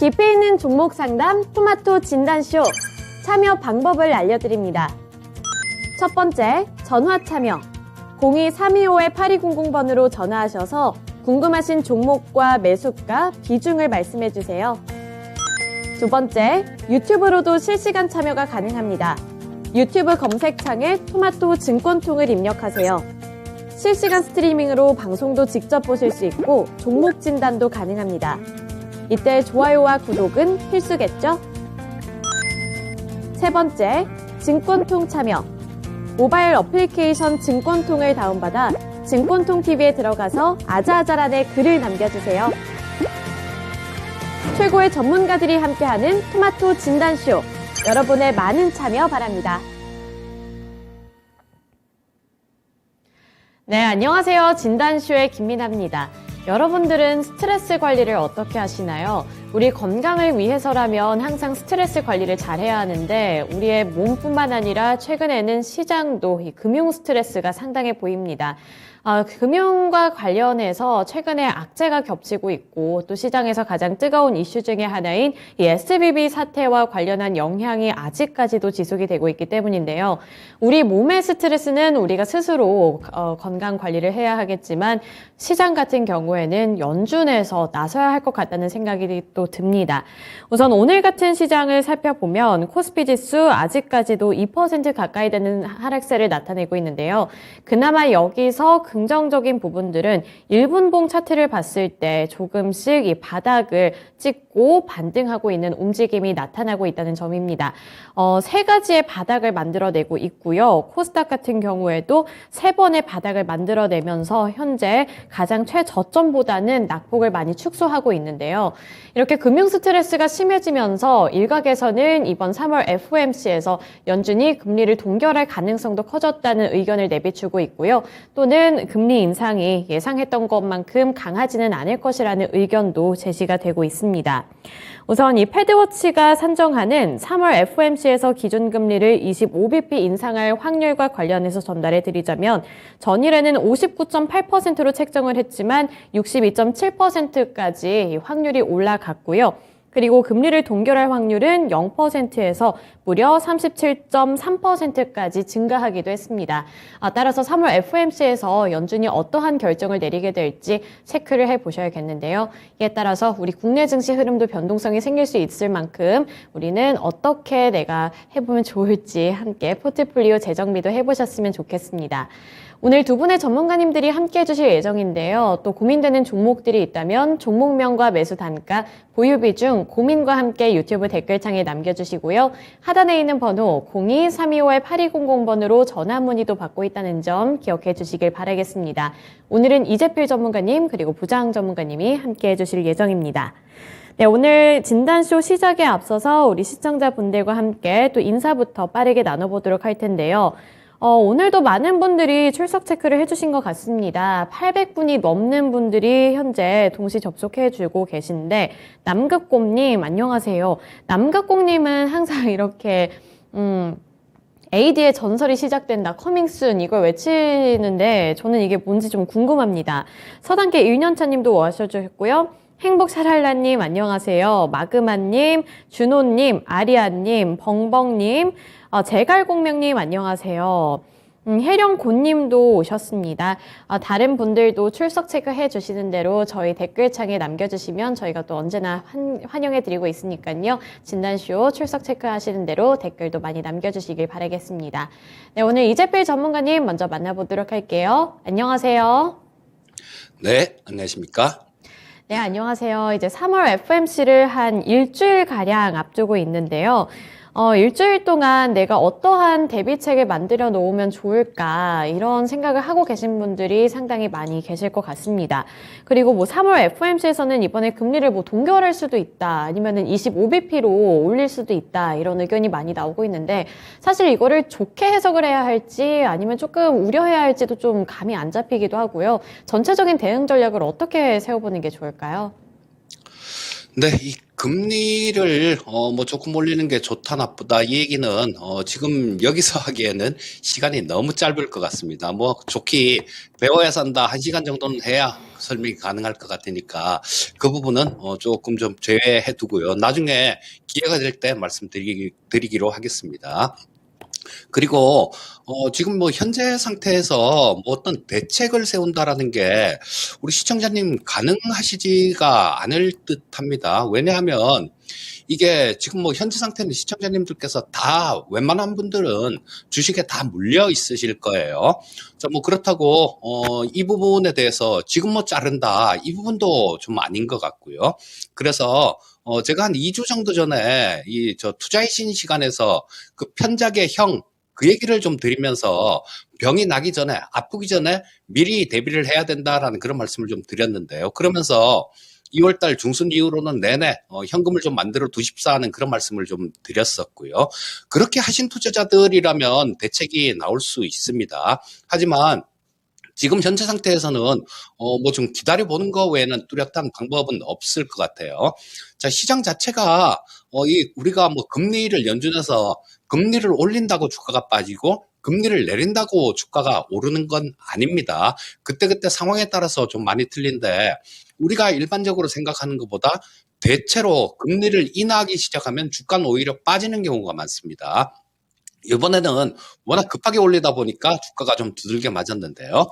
깊이 있는 종목 상담 토마토 진단쇼 참여 방법을 알려드립니다. 첫 번째, 전화 참여. 02-325-8200번으로 전화하셔서 궁금하신 종목과 매수가, 비중을 말씀해주세요. 두 번째, 유튜브로도 실시간 참여가 가능합니다. 유튜브 검색창에 토마토 증권통을 입력하세요. 실시간 스트리밍으로 방송도 직접 보실 수 있고 종목 진단도 가능합니다. 이때 좋아요와 구독은 필수겠죠? 세 번째, 증권통 참여. 모바일 어플리케이션 증권통을 다운받아 증권통 TV에 들어가서 아자아자란에 글을 남겨주세요. 최고의 전문가들이 함께하는 토마토 진단쇼. 여러분의 많은 참여 바랍니다. 네, 안녕하세요. 진단쇼의 김민아입니다. 여러분들은 스트레스 관리를 어떻게 하시나요? 우리 건강을 위해서라면 항상 스트레스 관리를 잘해야 하는데 우리의 몸뿐만 아니라 최근에는 시장도 이 금융 스트레스가 상당해 보입니다. 금융과 관련해서 최근에 악재가 겹치고 있고 또 시장에서 가장 뜨거운 이슈 중에 하나인 이 SVB 사태와 관련한 영향이 아직까지도 지속이 되고 있기 때문인데요. 우리 몸의 스트레스는 우리가 스스로 건강 관리를 해야 하겠지만 시장 같은 경우에는 연준에서 나서야 할 것 같다는 생각이 또 듭니다. 우선 오늘 같은 시장을 살펴보면 코스피 지수 아직까지도 2% 가까이 되는 하락세를 나타내고 있는데요. 그나마 여기서 긍정적인 부분들은 1분봉 차트를 봤을 때 조금씩 이 바닥을 찍고 반등하고 있는 움직임이 나타나고 있다는 점입니다. 세 가지의 바닥을 만들어내고 있고요. 코스닥 같은 경우에도 3번의 바닥을 만들어내면서 현재 가장 최저점보다는 낙폭을 많이 축소하고 있는데요. 이렇게 금융 스트레스가 심해지면서 일각에서는 이번 3월 FOMC에서 연준이 금리를 동결할 가능성도 커졌다는 의견을 내비추고 있고요. 또는 금리 인상이 예상했던 것만큼 강하지는 않을 것이라는 의견도 제시가 되고 있습니다. 우선 이 패드워치가 산정하는 3월 FOMC에서 기준금리를 25bp 인상할 확률과 관련해서 전달해 드리자면 전일에는 59.8%로 책정을 했지만 62.7%까지 확률이 올라갔고요. 그리고 금리를 동결할 확률은 0%에서 무려 37.3%까지 증가하기도 했습니다. 따라서 3월 FOMC에서 연준이 어떠한 결정을 내리게 될지 체크를 해보셔야겠는데요. 이에 따라서 우리 국내 증시 흐름도 변동성이 생길 수 있을 만큼 우리는 어떻게 내가 해보면 좋을지 함께 포트폴리오 재정비도 해보셨으면 좋겠습니다. 오늘 두 분의 전문가님들이 함께 해주실 예정인데요. 또 고민되는 종목들이 있다면 종목명과 매수 단가, 보유 비중, 고민과 함께 유튜브 댓글창에 남겨주시고요. 하단에 있는 번호 02-325-8200번으로 전화 문의도 받고 있다는 점 기억해 주시길 바라겠습니다. 오늘은 이재필 전문가님 그리고 부장 전문가님이 함께 해주실 예정입니다. 네, 오늘 진단쇼 시작에 앞서서 우리 시청자분들과 함께 또 인사부터 빠르게 나눠보도록 할 텐데요. 오늘도 많은 분들이 출석 체크를 해주신 것 같습니다. 800분이 넘는 분들이 현재 동시 접속해주고 계신데 남극곰님 안녕하세요. 남극곰님은 항상 이렇게 AD의 전설이 시작된다, 커밍순 이걸 외치는데 저는 이게 뭔지 좀 궁금합니다. 서단계 1년차님도 와셔주셨고요. 행복샤랄라님 안녕하세요. 마그마님, 준호님, 아리아님, 벙벙님, 제갈공명님 안녕하세요. 해령곤님도 오셨습니다. 다른 분들도 출석 체크해 주시는 대로 저희 댓글창에 남겨주시면 저희가 또 언제나 환영해드리고 있으니까요. 진단쇼 출석 체크하시는 대로 댓글도 많이 남겨주시길 바라겠습니다. 네, 오늘 이재필 전문가님 먼저 만나보도록 할게요. 안녕하세요. 네, 안녕하십니까? 네, 안녕하세요. 이제 3월 FOMC를 한 일주일가량 앞두고 있는데요. 일주일 동안 내가 어떠한 대비책을 만들어 놓으면 좋을까 이런 생각을 하고 계신 분들이 상당히 많이 계실 것 같습니다. 그리고 뭐 3월 FOMC에서는 이번에 금리를 뭐 동결할 수도 있다 아니면은 25bp로 올릴 수도 있다 이런 의견이 많이 나오고 있는데 사실 이거를 좋게 해석을 해야 할지 아니면 조금 우려해야 할지도 좀 감이 안 잡히기도 하고요. 전체적인 대응 전략을 어떻게 세워보는 게 좋을까요? 네, 금리를 뭐 조금 올리는 게 좋다 나쁘다 이 얘기는 지금 여기서 하기에는 시간이 너무 짧을 것 같습니다. 뭐 좋게 배워야 산다 1시간 정도는 해야 설명이 가능할 것 같으니까 그 부분은 조금 좀 제외해 두고요. 나중에 기회가 될 때 말씀드리기로 하겠습니다. 그리고 지금 뭐 현재 상태에서 뭐 어떤 대책을 세운다라는 게 우리 시청자님 가능하시지가 않을 듯합니다. 왜냐하면 이게 지금 뭐 현재 상태는 시청자님들께서 다 웬만한 분들은 주식에 다 물려 있으실 거예요. 자, 뭐 그렇다고 이 부분에 대해서 지금 뭐 자른다 이 부분도 좀 아닌 것 같고요. 그래서 제가 한 2주 정도 전에 저 투자의 신 시간에서 그 편작의 형 그 얘기를 좀 드리면서 병이 나기 전에 아프기 전에 미리 대비를 해야 된다라는 그런 말씀을 좀 드렸는데요. 그러면서 2월달 중순 이후로는 내내 현금을 좀 만들어 두십사 하는 그런 말씀을 좀 드렸었고요. 그렇게 하신 투자자들이라면 대책이 나올 수 있습니다. 하지만 지금 현재 상태에서는 뭐 좀 기다려보는 거 외에는 뚜렷한 방법은 없을 것 같아요. 자, 시장 자체가 우리가 뭐 금리를 연준해서 금리를 올린다고 주가가 빠지고 금리를 내린다고 주가가 오르는 건 아닙니다. 그때그때 상황에 따라서 좀 많이 틀린데 우리가 일반적으로 생각하는 것보다 대체로 금리를 인하하기 시작하면 주가는 오히려 빠지는 경우가 많습니다. 이번에는 워낙 급하게 올리다 보니까 주가가 좀 두들겨 맞았는데요.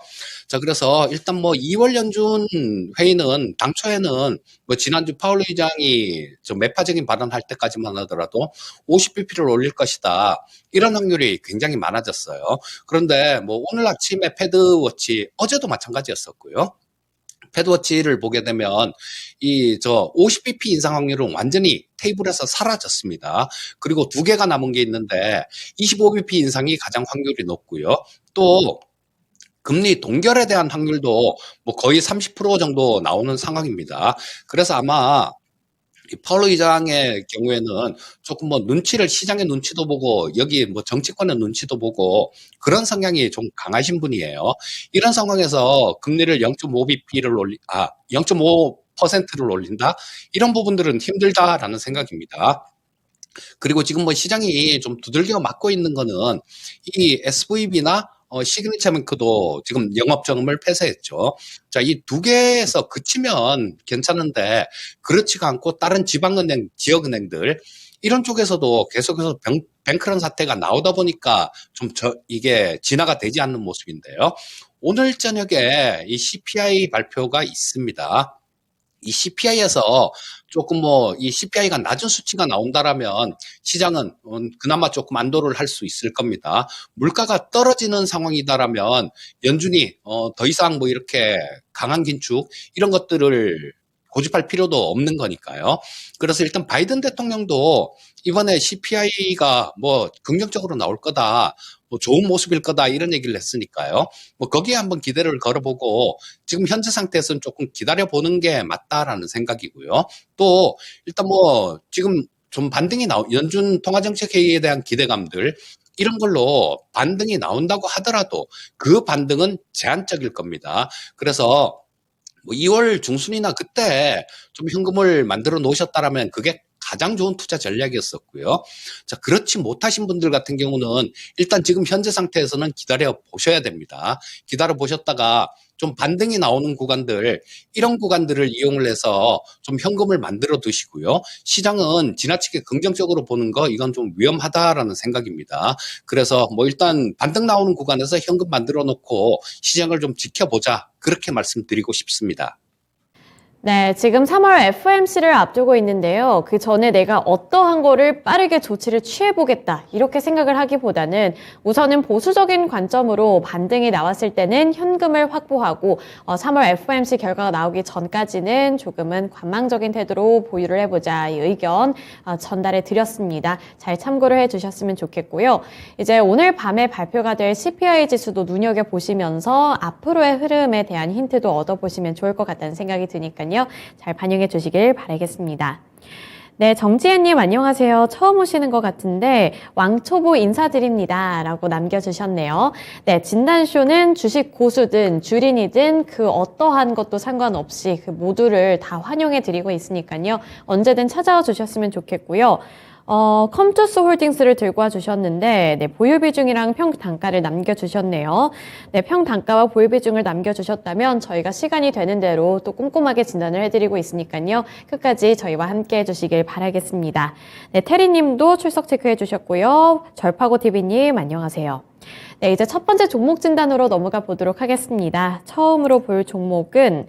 자, 그래서 일단 뭐 2월 연준 회의는 당초에는 뭐 지난주 파월 의장이 좀 매파적인 발언할 때까지만 하더라도 50bp를 올릴 것이다. 이런 확률이 굉장히 많아졌어요. 그런데 뭐 오늘 아침에 패드워치 어제도 마찬가지였었고요. 패드워치를 보게 되면 50bp 인상 확률은 완전히 테이블에서 사라졌습니다. 그리고 두 개가 남은 게 있는데 25bp 인상이 가장 확률이 높고요. 또 금리 동결에 대한 확률도 뭐 거의 30% 정도 나오는 상황입니다. 그래서 아마 이 파월 의장의 경우에는 조금 뭐 시장의 눈치도 보고 여기 뭐 정치권의 눈치도 보고 그런 성향이 좀 강하신 분이에요. 이런 상황에서 금리를 0.5%를 올린다? 이런 부분들은 힘들다라는 생각입니다. 그리고 지금 뭐 시장이 좀 두들겨 맞고 있는 거는 이 SVB나 시그니처뱅크도 지금 영업정음을 폐쇄했죠. 자, 이 두 개에서 그치면 괜찮은데 그렇지가 않고 다른 지방은행, 지역은행들 이런 쪽에서도 계속해서 뱅크런 사태가 나오다 보니까 이게 진화가 되지 않는 모습인데요. 오늘 저녁에 이 CPI 발표가 있습니다. 이 CPI에서 조금 뭐 이 CPI가 낮은 수치가 나온다라면 시장은 그나마 조금 안도를 할 수 있을 겁니다. 물가가 떨어지는 상황이다라면 연준이 더 이상 뭐 이렇게 강한 긴축 이런 것들을 고집할 필요도 없는 거니까요. 그래서 일단 바이든 대통령도 이번에 CPI가 뭐 긍정적으로 나올 거다, 뭐 좋은 모습일 거다 이런 얘기를 했으니까요. 뭐 거기에 한번 기대를 걸어보고 지금 현재 상태에서는 조금 기다려보는 게 맞다라는 생각이고요. 또 일단 뭐 지금 좀 연준 통화정책회의에 대한 기대감들 이런 걸로 반등이 나온다고 하더라도 그 반등은 제한적일 겁니다. 그래서 뭐 2월 중순이나 그때 좀 현금을 만들어 놓으셨다라면 그게 가장 좋은 투자 전략이었었고요. 자, 그렇지 못하신 분들 같은 경우는 일단 지금 현재 상태에서는 기다려 보셔야 됩니다. 기다려 보셨다가 좀 반등이 나오는 구간들, 이런 구간들을 이용을 해서 좀 현금을 만들어 두시고요. 시장은 지나치게 긍정적으로 보는 거 이건 좀 위험하다라는 생각입니다. 그래서 뭐 일단 반등 나오는 구간에서 현금 만들어 놓고 시장을 좀 지켜보자. 그렇게 말씀드리고 싶습니다. 네, 지금 3월 FOMC를 앞두고 있는데요. 그 전에 내가 어떠한 거를 빠르게 조치를 취해보겠다. 이렇게 생각을 하기보다는 우선은 보수적인 관점으로 반등이 나왔을 때는 현금을 확보하고 3월 FOMC 결과가 나오기 전까지는 조금은 관망적인 태도로 보유를 해보자. 이 의견 전달해 드렸습니다. 잘 참고를 해주셨으면 좋겠고요. 이제 오늘 밤에 발표가 될 CPI 지수도 눈여겨보시면서 앞으로의 흐름에 대한 힌트도 얻어보시면 좋을 것 같다는 생각이 드니까요. 잘 반영해 주시길 바라겠습니다. 네, 정지혜님 안녕하세요. 처음 오시는 것 같은데 왕초보 인사드립니다. 라고 남겨주셨네요. 네, 진단쇼는 주식 고수든 주린이든 그 어떠한 것도 상관없이 그 모두를 다 환영해 드리고 있으니까요. 언제든 찾아와 주셨으면 좋겠고요. 컴투스 홀딩스를 들고 와 주셨는데, 네, 보유 비중이랑 평 단가를 남겨주셨네요. 네, 평 단가와 보유 비중을 남겨주셨다면 저희가 시간이 되는 대로 또 꼼꼼하게 진단을 해드리고 있으니까요. 끝까지 저희와 함께 해주시길 바라겠습니다. 네, 테리님도 출석 체크해 주셨고요. 절파고TV님 안녕하세요. 네, 이제 첫 번째 종목 진단으로 넘어가 보도록 하겠습니다. 처음으로 볼 종목은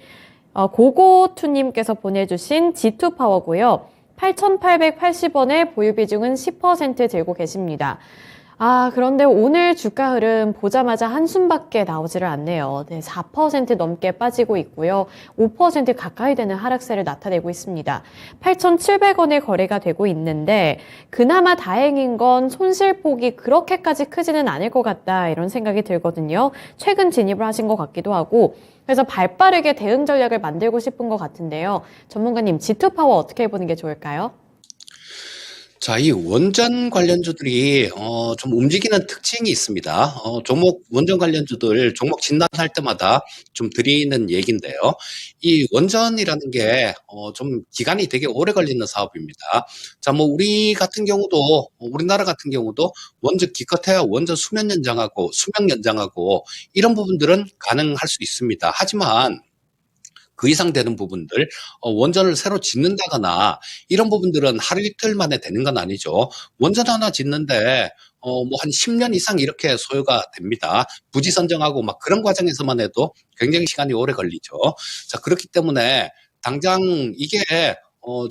고고투님께서 보내주신 G2파워고요. 8,880원에 보유 비중은 10% 들고 계십니다. 그런데 오늘 주가 흐름 보자마자 한숨밖에 나오지를 않네요. 네, 4% 넘게 빠지고 있고요. 5% 가까이 되는 하락세를 나타내고 있습니다. 8,700원에 거래가 되고 있는데 그나마 다행인 건 손실폭이 그렇게까지 크지는 않을 것 같다 이런 생각이 들거든요. 최근 진입을 하신 것 같기도 하고 그래서 발빠르게 대응 전략을 만들고 싶은 것 같은데요. 전문가님, G2파워 어떻게 해보는 게 좋을까요? 자, 이 원전 관련주들이 좀 움직이는 특징이 있습니다. 원전 관련주들 종목 진단할 때마다 좀 드리는 얘기인데요. 이 원전이라는 게 좀 기간이 되게 오래 걸리는 사업입니다. 자, 뭐 우리나라 같은 경우도 원전 기껏해야 원전 수명 연장하고 이런 부분들은 가능할 수 있습니다. 하지만 그 이상 되는 부분들, 원전을 새로 짓는다거나 이런 부분들은 하루 이틀 만에 되는 건 아니죠. 원전 하나 짓는데 뭐 한 10년 이상 이렇게 소요가 됩니다. 부지 선정하고 막 그런 과정에서만 해도 굉장히 시간이 오래 걸리죠. 자, 그렇기 때문에 당장 이게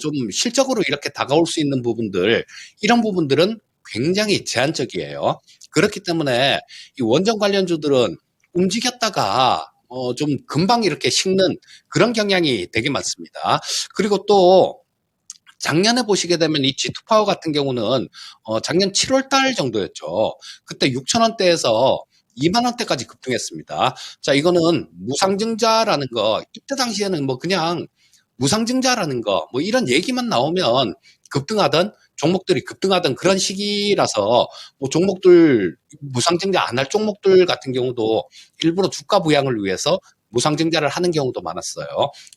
좀 실적으로 이렇게 다가올 수 있는 부분들, 이런 부분들은 굉장히 제한적이에요. 그렇기 때문에 이 원전 관련주들은 움직였다가 좀 금방 이렇게 식는 그런 경향이 되게 많습니다. 그리고 또 작년에 보시게 되면 이 G2파워 같은 경우는 작년 7월 달 정도였죠. 그때 6,000원대에서 2만 원대까지 급등했습니다. 자, 이거는 무상증자라는 거, 이때 당시에는 뭐 그냥 무상증자라는 거, 뭐 이런 얘기만 나오면 종목들이 급등하던 그런 시기라서 뭐 종목들 무상증자 안 할 종목들 같은 경우도 일부러 주가 부양을 위해서 무상증자를 하는 경우도 많았어요.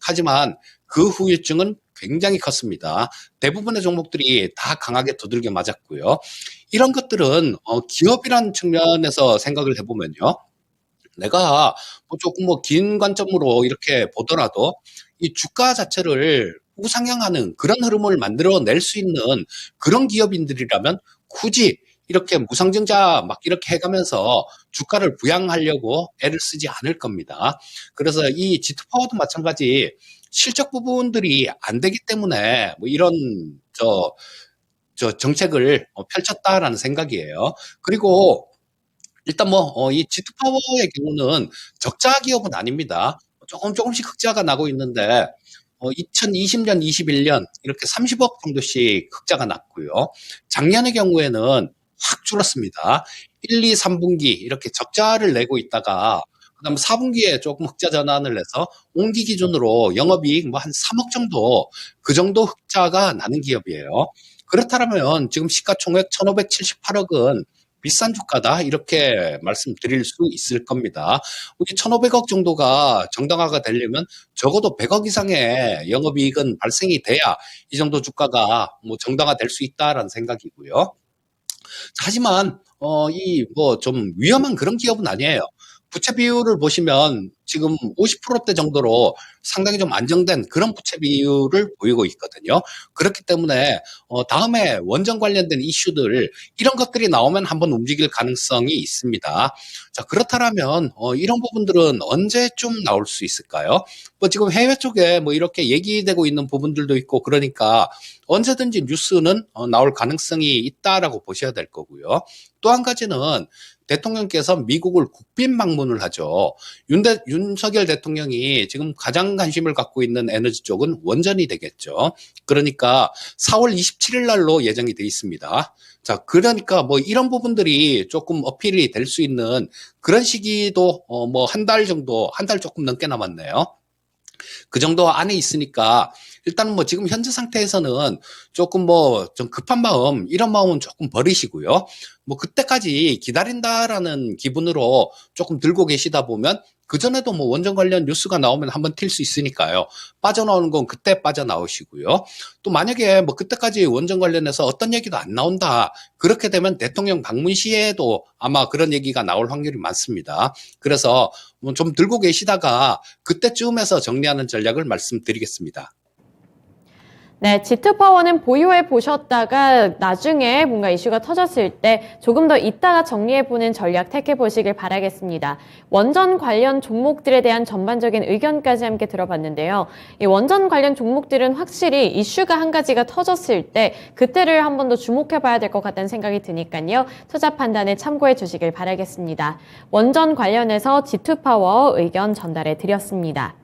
하지만 그 후유증은 굉장히 컸습니다. 대부분의 종목들이 다 강하게 두들겨 맞았고요. 이런 것들은 기업이라는 측면에서 생각을 해보면요. 내가 뭐 조금 뭐 긴 관점으로 이렇게 보더라도 이 주가 자체를 우상향하는 그런 흐름을 만들어낼 수 있는 그런 기업인들이라면 굳이 이렇게 무상증자 막 이렇게 해가면서 주가를 부양하려고 애를 쓰지 않을 겁니다. 그래서 이 G2파워도 마찬가지 실적 부분들이 안 되기 때문에 뭐 이런 정책을 펼쳤다라는 생각이에요. 그리고 일단 이 G2파워의 경우는 적자 기업은 아닙니다. 조금씩 흑자가 나고 있는데 2020년, 21년 이렇게 30억 정도씩 흑자가 났고요. 작년의 경우에는 확 줄었습니다. 1, 2, 3분기 이렇게 적자를 내고 있다가 그다음 4분기에 조금 흑자 전환을 해서 온기 기준으로 영업이익 뭐 한 3억 정도 그 정도 흑자가 나는 기업이에요. 그렇다면 지금 시가총액 1,578억은 비싼 주가다 이렇게 말씀드릴 수 있을 겁니다. 우리 1,500억 정도가 정당화가 되려면 적어도 100억 이상의 영업이익은 발생이 돼야 이 정도 주가가 뭐 정당화될 수 있다라는 생각이고요. 하지만 이 뭐 좀 위험한 그런 기업은 아니에요. 부채 비율을 보시면 지금 50%대 정도로 상당히 좀 안정된 그런 부채 비율을 보이고 있거든요. 그렇기 때문에 다음에 원전 관련된 이슈들 이런 것들이 나오면 한번 움직일 가능성이 있습니다. 자, 그렇다면 이런 부분들은 언제쯤 나올 수 있을까요? 뭐 지금 해외 쪽에 뭐 이렇게 얘기되고 있는 부분들도 있고 그러니까 언제든지 뉴스는 나올 가능성이 있다라고 보셔야 될 거고요. 또 한 가지는 대통령께서 미국을 국빈 방문을 하죠. 윤석열 대통령이 지금 가장 관심을 갖고 있는 에너지 쪽은 원전이 되겠죠. 그러니까 4월 27일 날로 예정이 돼 있습니다. 자, 그러니까 뭐 이런 부분들이 조금 어필이 될 수 있는 그런 시기도 뭐 한 달 정도, 한 달 조금 넘게 남았네요. 그 정도 안에 있으니까 일단은 뭐 지금 현재 상태에서는 조금 뭐 좀 급한 마음, 이런 마음은 조금 버리시고요. 뭐 그때까지 기다린다라는 기분으로 조금 들고 계시다 보면 그전에도 뭐 원전 관련 뉴스가 나오면 한번 튈 수 있으니까요. 빠져나오는 건 그때 빠져나오시고요. 또 만약에 뭐 그때까지 원전 관련해서 어떤 얘기도 안 나온다. 그렇게 되면 대통령 방문 시에도 아마 그런 얘기가 나올 확률이 많습니다. 그래서 뭐 좀 들고 계시다가 그때쯤에서 정리하는 전략을 말씀드리겠습니다. 네, G2파워는 보유해 보셨다가 나중에 뭔가 이슈가 터졌을 때 조금 더 이따가 정리해보는 전략 택해보시길 바라겠습니다. 원전 관련 종목들에 대한 전반적인 의견까지 함께 들어봤는데요. 이 원전 관련 종목들은 확실히 이슈가 한 가지가 터졌을 때 그때를 한 번 더 주목해봐야 될 것 같다는 생각이 드니까요. 투자 판단에 참고해 주시길 바라겠습니다. 원전 관련해서 G2파워 의견 전달해 드렸습니다.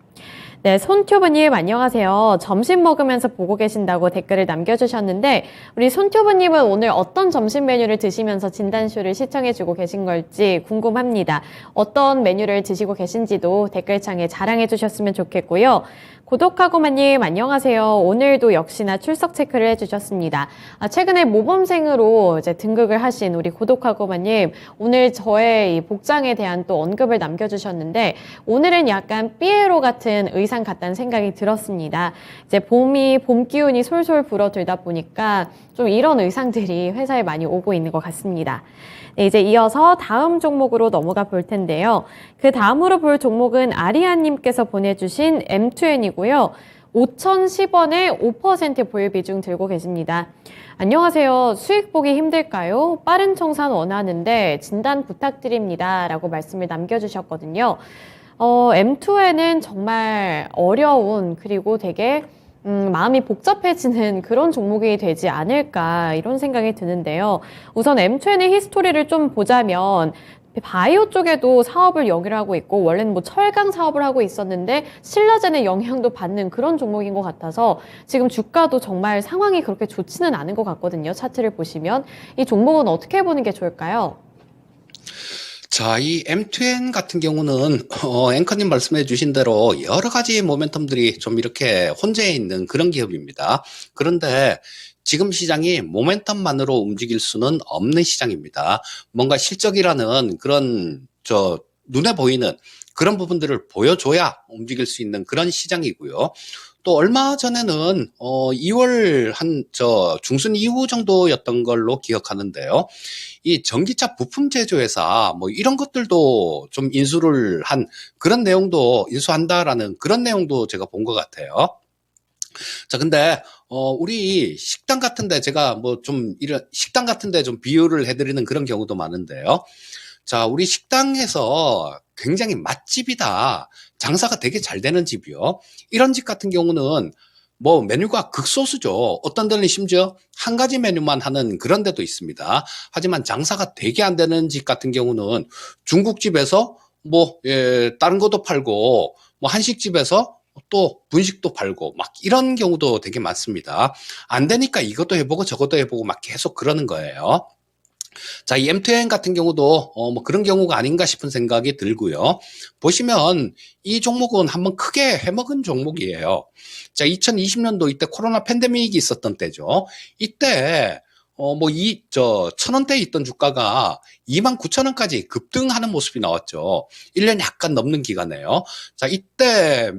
네, 손튜브님 안녕하세요. 점심 먹으면서 보고 계신다고 댓글을 남겨주셨는데 우리 손튜브님은 오늘 어떤 점심 메뉴를 드시면서 진단쇼를 시청해주고 계신 걸지 궁금합니다. 어떤 메뉴를 드시고 계신지도 댓글창에 자랑해 주셨으면 좋겠고요. 고독하고만님 안녕하세요. 오늘도 역시나 출석 체크를 해주셨습니다. 최근에 모범생으로 이제 등극을 하신 우리 고독하고만님 오늘 저의 이 복장에 대한 또 언급을 남겨주셨는데 오늘은 약간 삐에로 같은 의상 같다는 생각이 들었습니다. 이제 봄 기운이 솔솔 불어들다 보니까 좀 이런 의상들이 회사에 많이 오고 있는 것 같습니다. 네, 이제 이어서 다음 종목으로 넘어가 볼 텐데요. 그 다음으로 볼 종목은 아리아님께서 보내주신 M2N이고요. 5,010원에 5% 보유 비중 들고 계십니다. 안녕하세요. 수익 보기 힘들까요? 빠른 청산 원하는데 진단 부탁드립니다. 라고 말씀을 남겨주셨거든요. M2N은 정말 어려운 그리고 되게 마음이 복잡해지는 그런 종목이 되지 않을까 이런 생각이 드는데요. 우선 M2N의 히스토리를 좀 보자면 바이오 쪽에도 사업을 영위를 하고 있고 원래는 뭐 철강 사업을 하고 있었는데 신라젠의 영향도 받는 그런 종목인 것 같아서 지금 주가도 정말 상황이 그렇게 좋지는 않은 것 같거든요. 차트를 보시면 이 종목은 어떻게 보는 게 좋을까요? 자, 이 M2N 같은 경우는 앵커님 말씀해 주신 대로 여러 가지 모멘텀들이 좀 이렇게 혼재해 있는 그런 기업입니다. 그런데 지금 시장이 모멘텀만으로 움직일 수는 없는 시장입니다. 뭔가 실적이라는 그런 눈에 보이는 그런 부분들을 보여줘야 움직일 수 있는 그런 시장이고요. 또 얼마 전에는 2월 중순 이후 정도였던 걸로 기억하는데요. 이 전기차 부품 제조회사 뭐 이런 것들도 좀 인수를 한 그런 내용도 인수한다라는 그런 내용도 제가 본 것 같아요. 자, 근데 우리 식당 같은데 제가 뭐 좀 이런 식당 같은데 좀 비유를 해드리는 그런 경우도 많은데요. 자, 우리 식당에서 굉장히 맛집이다. 장사가 되게 잘 되는 집이요. 이런 집 같은 경우는 뭐 메뉴가 극소수죠. 어떤 데는 심지어 한 가지 메뉴만 하는 그런 데도 있습니다. 하지만 장사가 되게 안 되는 집 같은 경우는 중국집에서 뭐 다른 것도 팔고 뭐 한식집에서 또 분식도 팔고 막 이런 경우도 되게 많습니다. 안 되니까 이것도 해보고 저것도 해보고 막 계속 그러는 거예요. 자, 이 M2N 같은 경우도 뭐 그런 경우가 아닌가 싶은 생각이 들고요. 보시면 이 종목은 한번 크게 해먹은 종목이에요. 자, 2020년도 이때 코로나 팬데믹이 있었던 때죠. 이때 천 원대에 있던 주가가 29,000원까지 급등하는 모습이 나왔죠. 1년 약간 넘는 기간에요. 자, 이때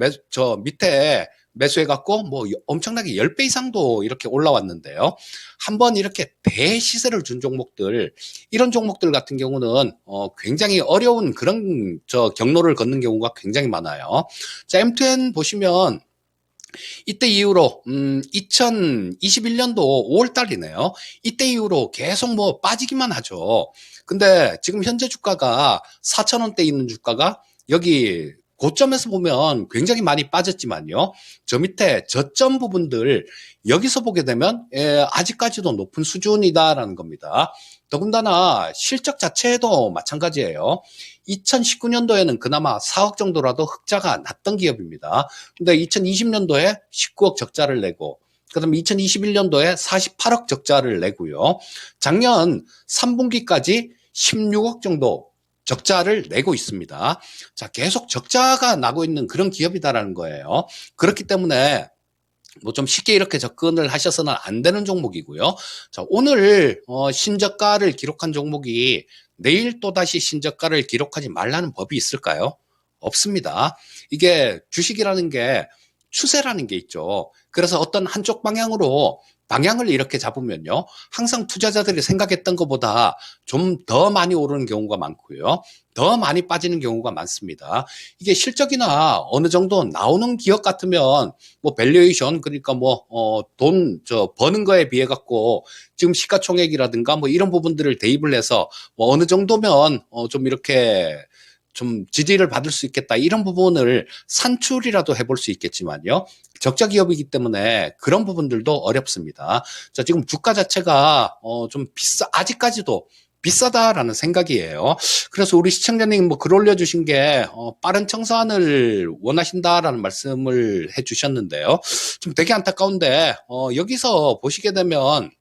밑에 매수해갖고 뭐 엄청나게 10배 이상도 이렇게 올라왔는데요. 한번 이렇게 대시세를 준 종목들, 이런 종목들 같은 경우는 굉장히 어려운 그런 경로를 걷는 경우가 굉장히 많아요. 자, M2N 보시면 이때 이후로 2021년도 5월 달이네요. 이때 이후로 계속 뭐 빠지기만 하죠. 근데 지금 현재 주가가 4,000원대 있는 주가가 여기 고점에서 보면 굉장히 많이 빠졌지만요. 저 밑에 저점 부분들 여기서 보게 되면 아직까지도 높은 수준이다라는 겁니다. 더군다나 실적 자체도 마찬가지예요. 2019년도에는 그나마 4억 정도라도 흑자가 났던 기업입니다. 근데 2020년도에 19억 적자를 내고 그다음에 2021년도에 48억 적자를 내고요. 작년 3분기까지 16억 정도 적자를 내고 있습니다. 자, 계속 적자가 나고 있는 그런 기업이다라는 거예요. 그렇기 때문에 뭐 좀 쉽게 이렇게 접근을 하셔서는 안 되는 종목이고요. 자, 오늘 신저가를 기록한 종목이 내일 또다시 신저가를 기록하지 말라는 법이 있을까요? 없습니다. 이게 주식이라는 게 추세라는 게 있죠. 그래서 어떤 한쪽 방향으로 방향을 이렇게 잡으면요. 항상 투자자들이 생각했던 것보다 좀 더 많이 오르는 경우가 많고요. 더 많이 빠지는 경우가 많습니다. 이게 실적이나 어느 정도 나오는 기업 같으면 뭐 밸류에이션 그러니까 뭐 돈 버는 거에 비해 갖고 지금 시가총액이라든가 뭐 이런 부분들을 대입을 해서 뭐 어느 정도면 좀 이렇게 좀 지지를 받을 수 있겠다 이런 부분을 산출이라도 해볼 수 있겠지만요. 적자 기업이기 때문에 그런 부분들도 어렵습니다. 자, 지금 주가 자체가 좀 아직까지도 비싸다라는 생각이에요. 그래서 우리 시청자님 뭐 글 올려주신 게 빠른 청산을 원하신다라는 말씀을 해주셨는데요. 좀 되게 안타까운데 여기서 보시게 되면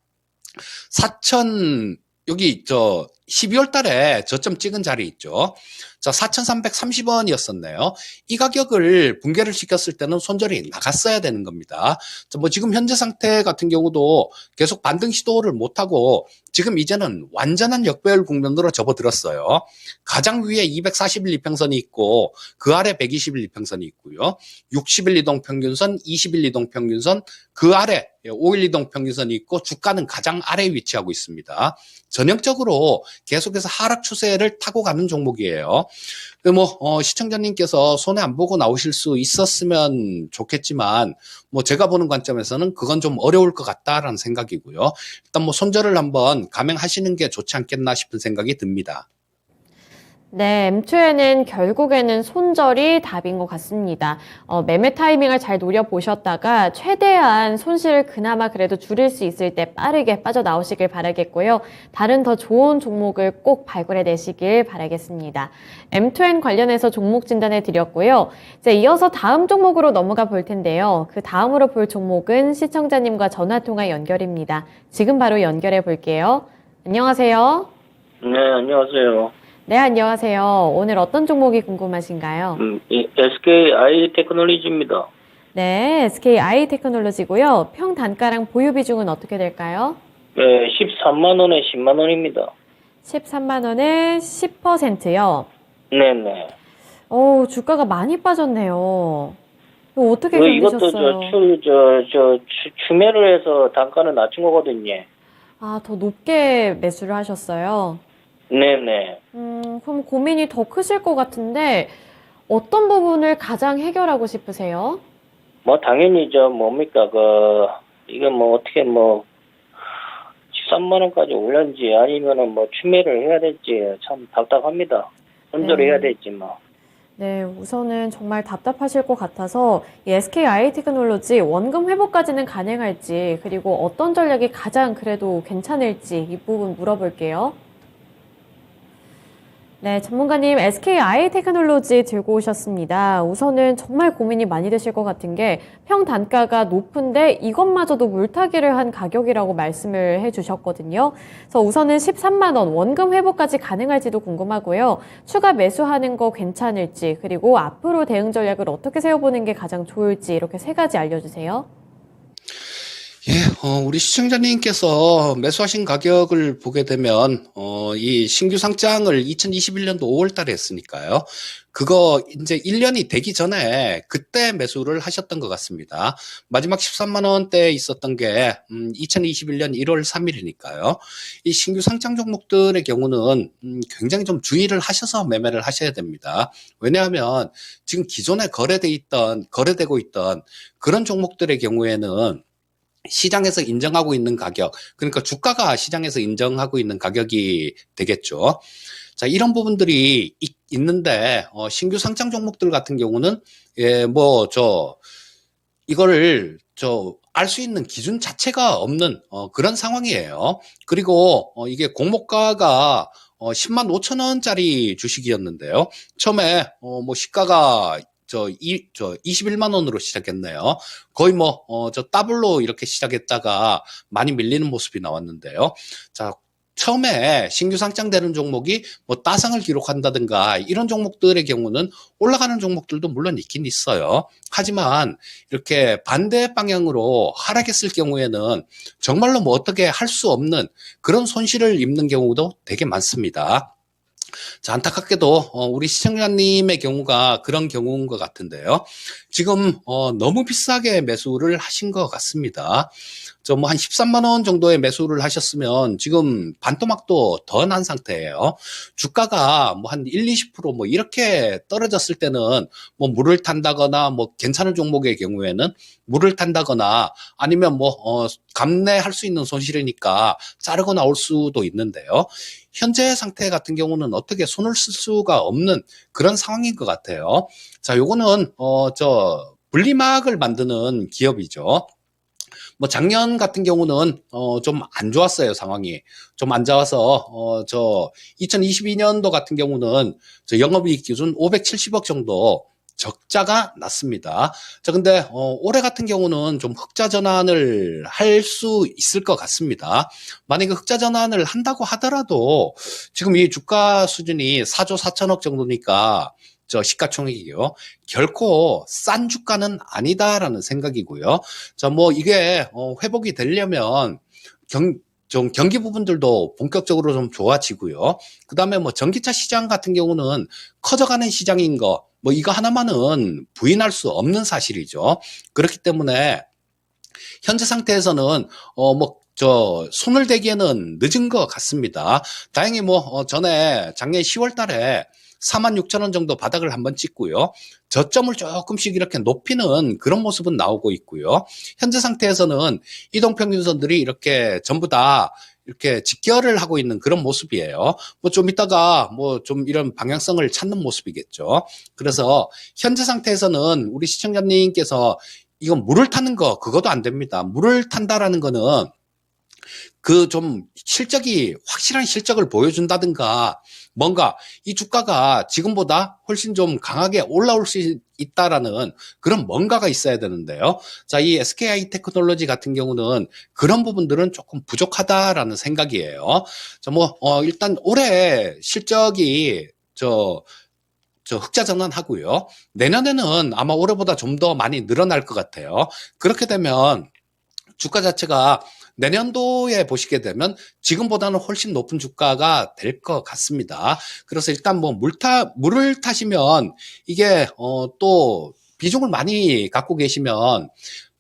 4천 여기 12월 달에 저점 찍은 자리 있죠. 자, 4,330원이었었네요. 이 가격을 붕괴를 시켰을 때는 손절이 나갔어야 되는 겁니다. 자, 뭐 지금 현재 상태 같은 경우도 계속 반등 시도를 못하고 지금 이제는 완전한 역배열 국면으로 접어들었어요. 가장 위에 241 이평선이 있고 그 아래 121 이평선이 있고요. 60일 이동 평균선, 20일 이동 평균선, 그 아래 5일 이동 평균선이 있고 주가는 가장 아래에 위치하고 있습니다. 전형적으로 계속해서 하락 추세를 타고 가는 종목이에요. 시청자님께서 손해 안 보고 나오실 수 있었으면 좋겠지만, 뭐 제가 보는 관점에서는 그건 좀 어려울 것 같다라는 생각이고요. 일단 뭐 손절을 한번 감행하시는 게 좋지 않겠나 싶은 생각이 듭니다. 네, M2에는 결국에는 손절이 답인 것 같습니다. 매매 타이밍을 잘 노려보셨다가 최대한 손실을 그나마 그래도 줄일 수 있을 때 빠르게 빠져나오시길 바라겠고요. 다른 더 좋은 종목을 꼭 발굴해내시길 바라겠습니다. M2N 관련해서 종목 진단해 드렸고요. 이제 이어서 다음 종목으로 넘어가 볼 텐데요. 그 다음으로 볼 종목은 시청자님과 전화통화 연결입니다. 지금 바로 연결해 볼게요. 안녕하세요. 네, 안녕하세요. 네, 안녕하세요. 오늘 어떤 종목이 궁금하신가요? 이 SKI 테크놀로지입니다. 네, SKI 테크놀로지고요. 평 단가랑 보유 비중은 어떻게 될까요? 네, 13만 원에 10만 원입니다. 13만 원에 10%요. 네네. 주가가 많이 빠졌네요. 이거 어떻게 이것도 견디셨어요? 추매를 해서 단가는 낮춘 거거든요. 아, 더 높게 매수를 하셨어요? 네네. 그럼 고민이 더 크실 것 같은데 어떤 부분을 가장 해결하고 싶으세요? 뭐, 당연히 뭡니까, 이게 뭐, 어떻게 13만 원까지 올렸는지 아니면은 뭐, 추매를 해야 될지 참 답답합니다. 손절을 해야 될지 뭐. 네, 우선은 정말 답답하실 것 같아서 이 SKI 테크놀로지 원금 회복까지는 가능할지 그리고 어떤 전략이 가장 그래도 괜찮을지 이 부분 물어볼게요. 네, 전문가님 SKI 테크놀로지 들고 오셨습니다. 우선은 정말 고민이 많이 되실 것 같은 게 평 단가가 높은데 이것마저도 물타기를 한 가격이라고 말씀을 해주셨거든요. 그래서 우선은 13만 원 원금 회복까지 가능할지도 궁금하고요. 추가 매수하는 거 괜찮을지 그리고 앞으로 대응 전략을 어떻게 세워보는 게 가장 좋을지 이렇게 세 가지 알려주세요. 예, 우리 시청자님께서 매수하신 가격을 보게 되면, 이 신규 상장을 2021년도 5월 달에 했으니까요. 그거 이제 1년이 되기 전에 그때 매수를 하셨던 것 같습니다. 마지막 13만 원대에 있었던 게, 2021년 1월 3일이니까요. 이 신규 상장 종목들의 경우는, 굉장히 좀 주의를 하셔서 매매를 하셔야 됩니다. 왜냐하면 지금 기존에 거래되고 있던 그런 종목들의 경우에는 시장에서 인정하고 있는 가격, 그러니까 주가가 시장에서 인정하고 있는 가격이 되겠죠. 자, 이런 부분들이 있는데, 신규 상장 종목들 같은 경우는, 이거를, 알 수 있는 기준 자체가 없는, 그런 상황이에요. 그리고, 이게 공모가가, 10만 5천 원짜리 주식이었는데요. 처음에, 시가가 21만 원으로 시작했네요. 거의 더블로 이렇게 시작했다가 많이 밀리는 모습이 나왔는데요. 자, 처음에 신규 상장되는 종목이 뭐 따상을 기록한다든가 이런 종목들의 경우는 올라가는 종목들도 물론 있긴 있어요. 하지만 이렇게 반대 방향으로 하락했을 경우에는 정말로 뭐 어떻게 할 수 없는 그런 손실을 입는 경우도 되게 많습니다. 자, 안타깝게도 우리 시청자님의 경우가 그런 경우인 것 같은데요. 지금 너무 비싸게 매수를 하신 것 같습니다. 저 뭐 한 13만 원 정도의 매수를 하셨으면 지금 반토막도 더 난 상태예요. 주가가 뭐 한 1, 20%뭐 이렇게 떨어졌을 때는 뭐 물을 탄다거나 뭐 괜찮은 종목의 경우에는 물을 탄다거나 아니면 뭐 감내할 수 있는 손실이니까 자르고 나올 수도 있는데요. 현재 상태 같은 경우는 어떻게 손을 쓸 수가 없는 그런 상황인 것 같아요. 자, 요거는 저 분리막을 만드는 기업이죠. 뭐 작년 같은 경우는 좀 안 좋았어요, 상황이. 좀 안 좋아서 저 2022년도 같은 경우는 저 영업이익 기준 570억 정도 적자가 났습니다. 자, 근데 올해 같은 경우는 좀 흑자 전환을 할 수 있을 것 같습니다. 만약에 흑자 전환을 한다고 하더라도 지금 이 주가 수준이 4조 4천억 정도니까 저 시가총액이요. 결코 싼 주가는 아니다라는 생각이고요. 자, 뭐 이게 회복이 되려면 좀 경기 부분들도 본격적으로 좀 좋아지고요. 그 다음에 뭐 전기차 시장 같은 경우는 커져가는 시장인 거, 뭐 이거 하나만은 부인할 수 없는 사실이죠. 그렇기 때문에 현재 상태에서는 뭐 저 손을 대기에는 늦은 것 같습니다. 다행히 뭐 전에 작년 10월 달에 46,000원 정도 바닥을 한번 찍고요. 저점을 조금씩 이렇게 높이는 그런 모습은 나오고 있고요. 현재 상태에서는 이동평균선들이 이렇게 전부 다 이렇게 직결을 하고 있는 그런 모습이에요. 뭐 좀 이따가 뭐 좀 이런 방향성을 찾는 모습이겠죠. 그래서 현재 상태에서는 우리 시청자님께서 이건 물을 타는 거 그것도 안 됩니다. 물을 탄다라는 거는 그 좀 실적이 확실한 실적을 보여준다든가 뭔가 이 주가가 지금보다 훨씬 좀 강하게 올라올 수 있다라는 그런 뭔가가 있어야 되는데요. 자, 이 SKI 테크놀로지 같은 경우는 그런 부분들은 조금 부족하다라는 생각이에요. 자, 뭐 일단 올해 실적이 저 흑자 전환하고요. 내년에는 아마 올해보다 좀 더 많이 늘어날 것 같아요. 그렇게 되면 주가 자체가 내년도에 보시게 되면 지금보다는 훨씬 높은 주가가 될 것 같습니다. 그래서 일단 뭐 물을 타시면 이게 또 비중을 많이 갖고 계시면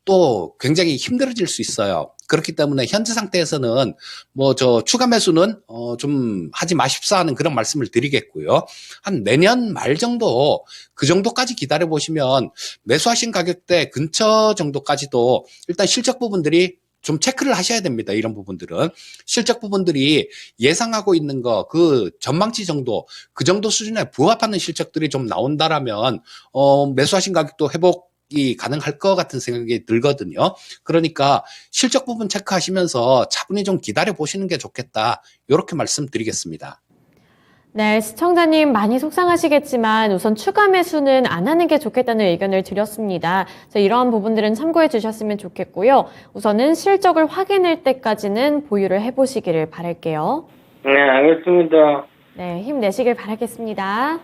또 굉장히 힘들어질 수 있어요. 그렇기 때문에 현재 상태에서는 뭐 저 추가 매수는 좀 하지 마십사 하는 그런 말씀을 드리겠고요. 한 내년 말 정도 그 정도까지 기다려 보시면 매수하신 가격대 근처 정도까지도 일단 실적 부분들이 좀 체크를 하셔야 됩니다. 이런 부분들은 실적 부분들이 예상하고 있는 거 그 전망치 정도 그 정도 수준에 부합하는 실적들이 좀 나온다라면 매수하신 가격도 회복이 가능할 것 같은 생각이 들거든요. 그러니까 실적 부분 체크하시면서 차분히 좀 기다려 보시는 게 좋겠다. 이렇게 말씀드리겠습니다. 네, 시청자님 많이 속상하시겠지만 우선 추가 매수는 안 하는 게 좋겠다는 의견을 드렸습니다. 그래서 이러한 부분들은 참고해 주셨으면 좋겠고요. 우선은 실적을 확인할 때까지는 보유를 해보시기를 바랄게요. 네, 알겠습니다. 네, 힘내시길 바라겠습니다.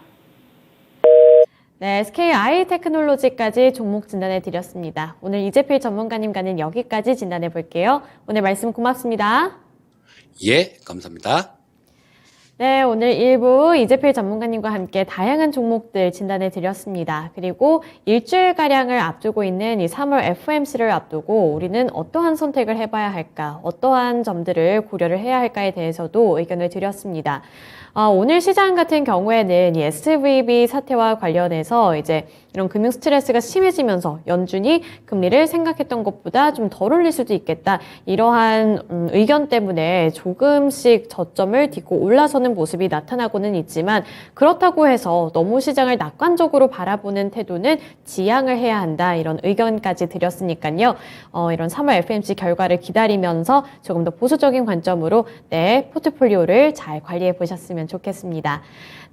네, SKI 테크놀로지까지 종목 진단해 드렸습니다. 오늘 이재필 전문가님과는 여기까지 진단해 볼게요. 오늘 말씀 고맙습니다. 예, 감사합니다. 네, 오늘 1부 이재필 전문가님과 함께 다양한 종목들 진단해 드렸습니다. 그리고 일주일가량을 앞두고 있는 이 3월 FOMC를 앞두고 우리는 어떠한 선택을 해봐야 할까, 어떠한 점들을 고려를 해야 할까에 대해서도 의견을 드렸습니다. 오늘 시장 같은 경우에는 이 SVB 사태와 관련해서 이제 이런 금융 스트레스가 심해지면서 연준이 금리를 생각했던 것보다 좀 덜 올릴 수도 있겠다. 이러한 의견 때문에 조금씩 저점을 딛고 올라서는 모습이 나타나고는 있지만 그렇다고 해서 너무 시장을 낙관적으로 바라보는 태도는 지양을 해야 한다. 이런 의견까지 드렸으니까요. 이런 3월 FOMC 결과를 기다리면서 조금 더 보수적인 관점으로 내 포트폴리오를 잘 관리해 보셨으면 좋겠습니다.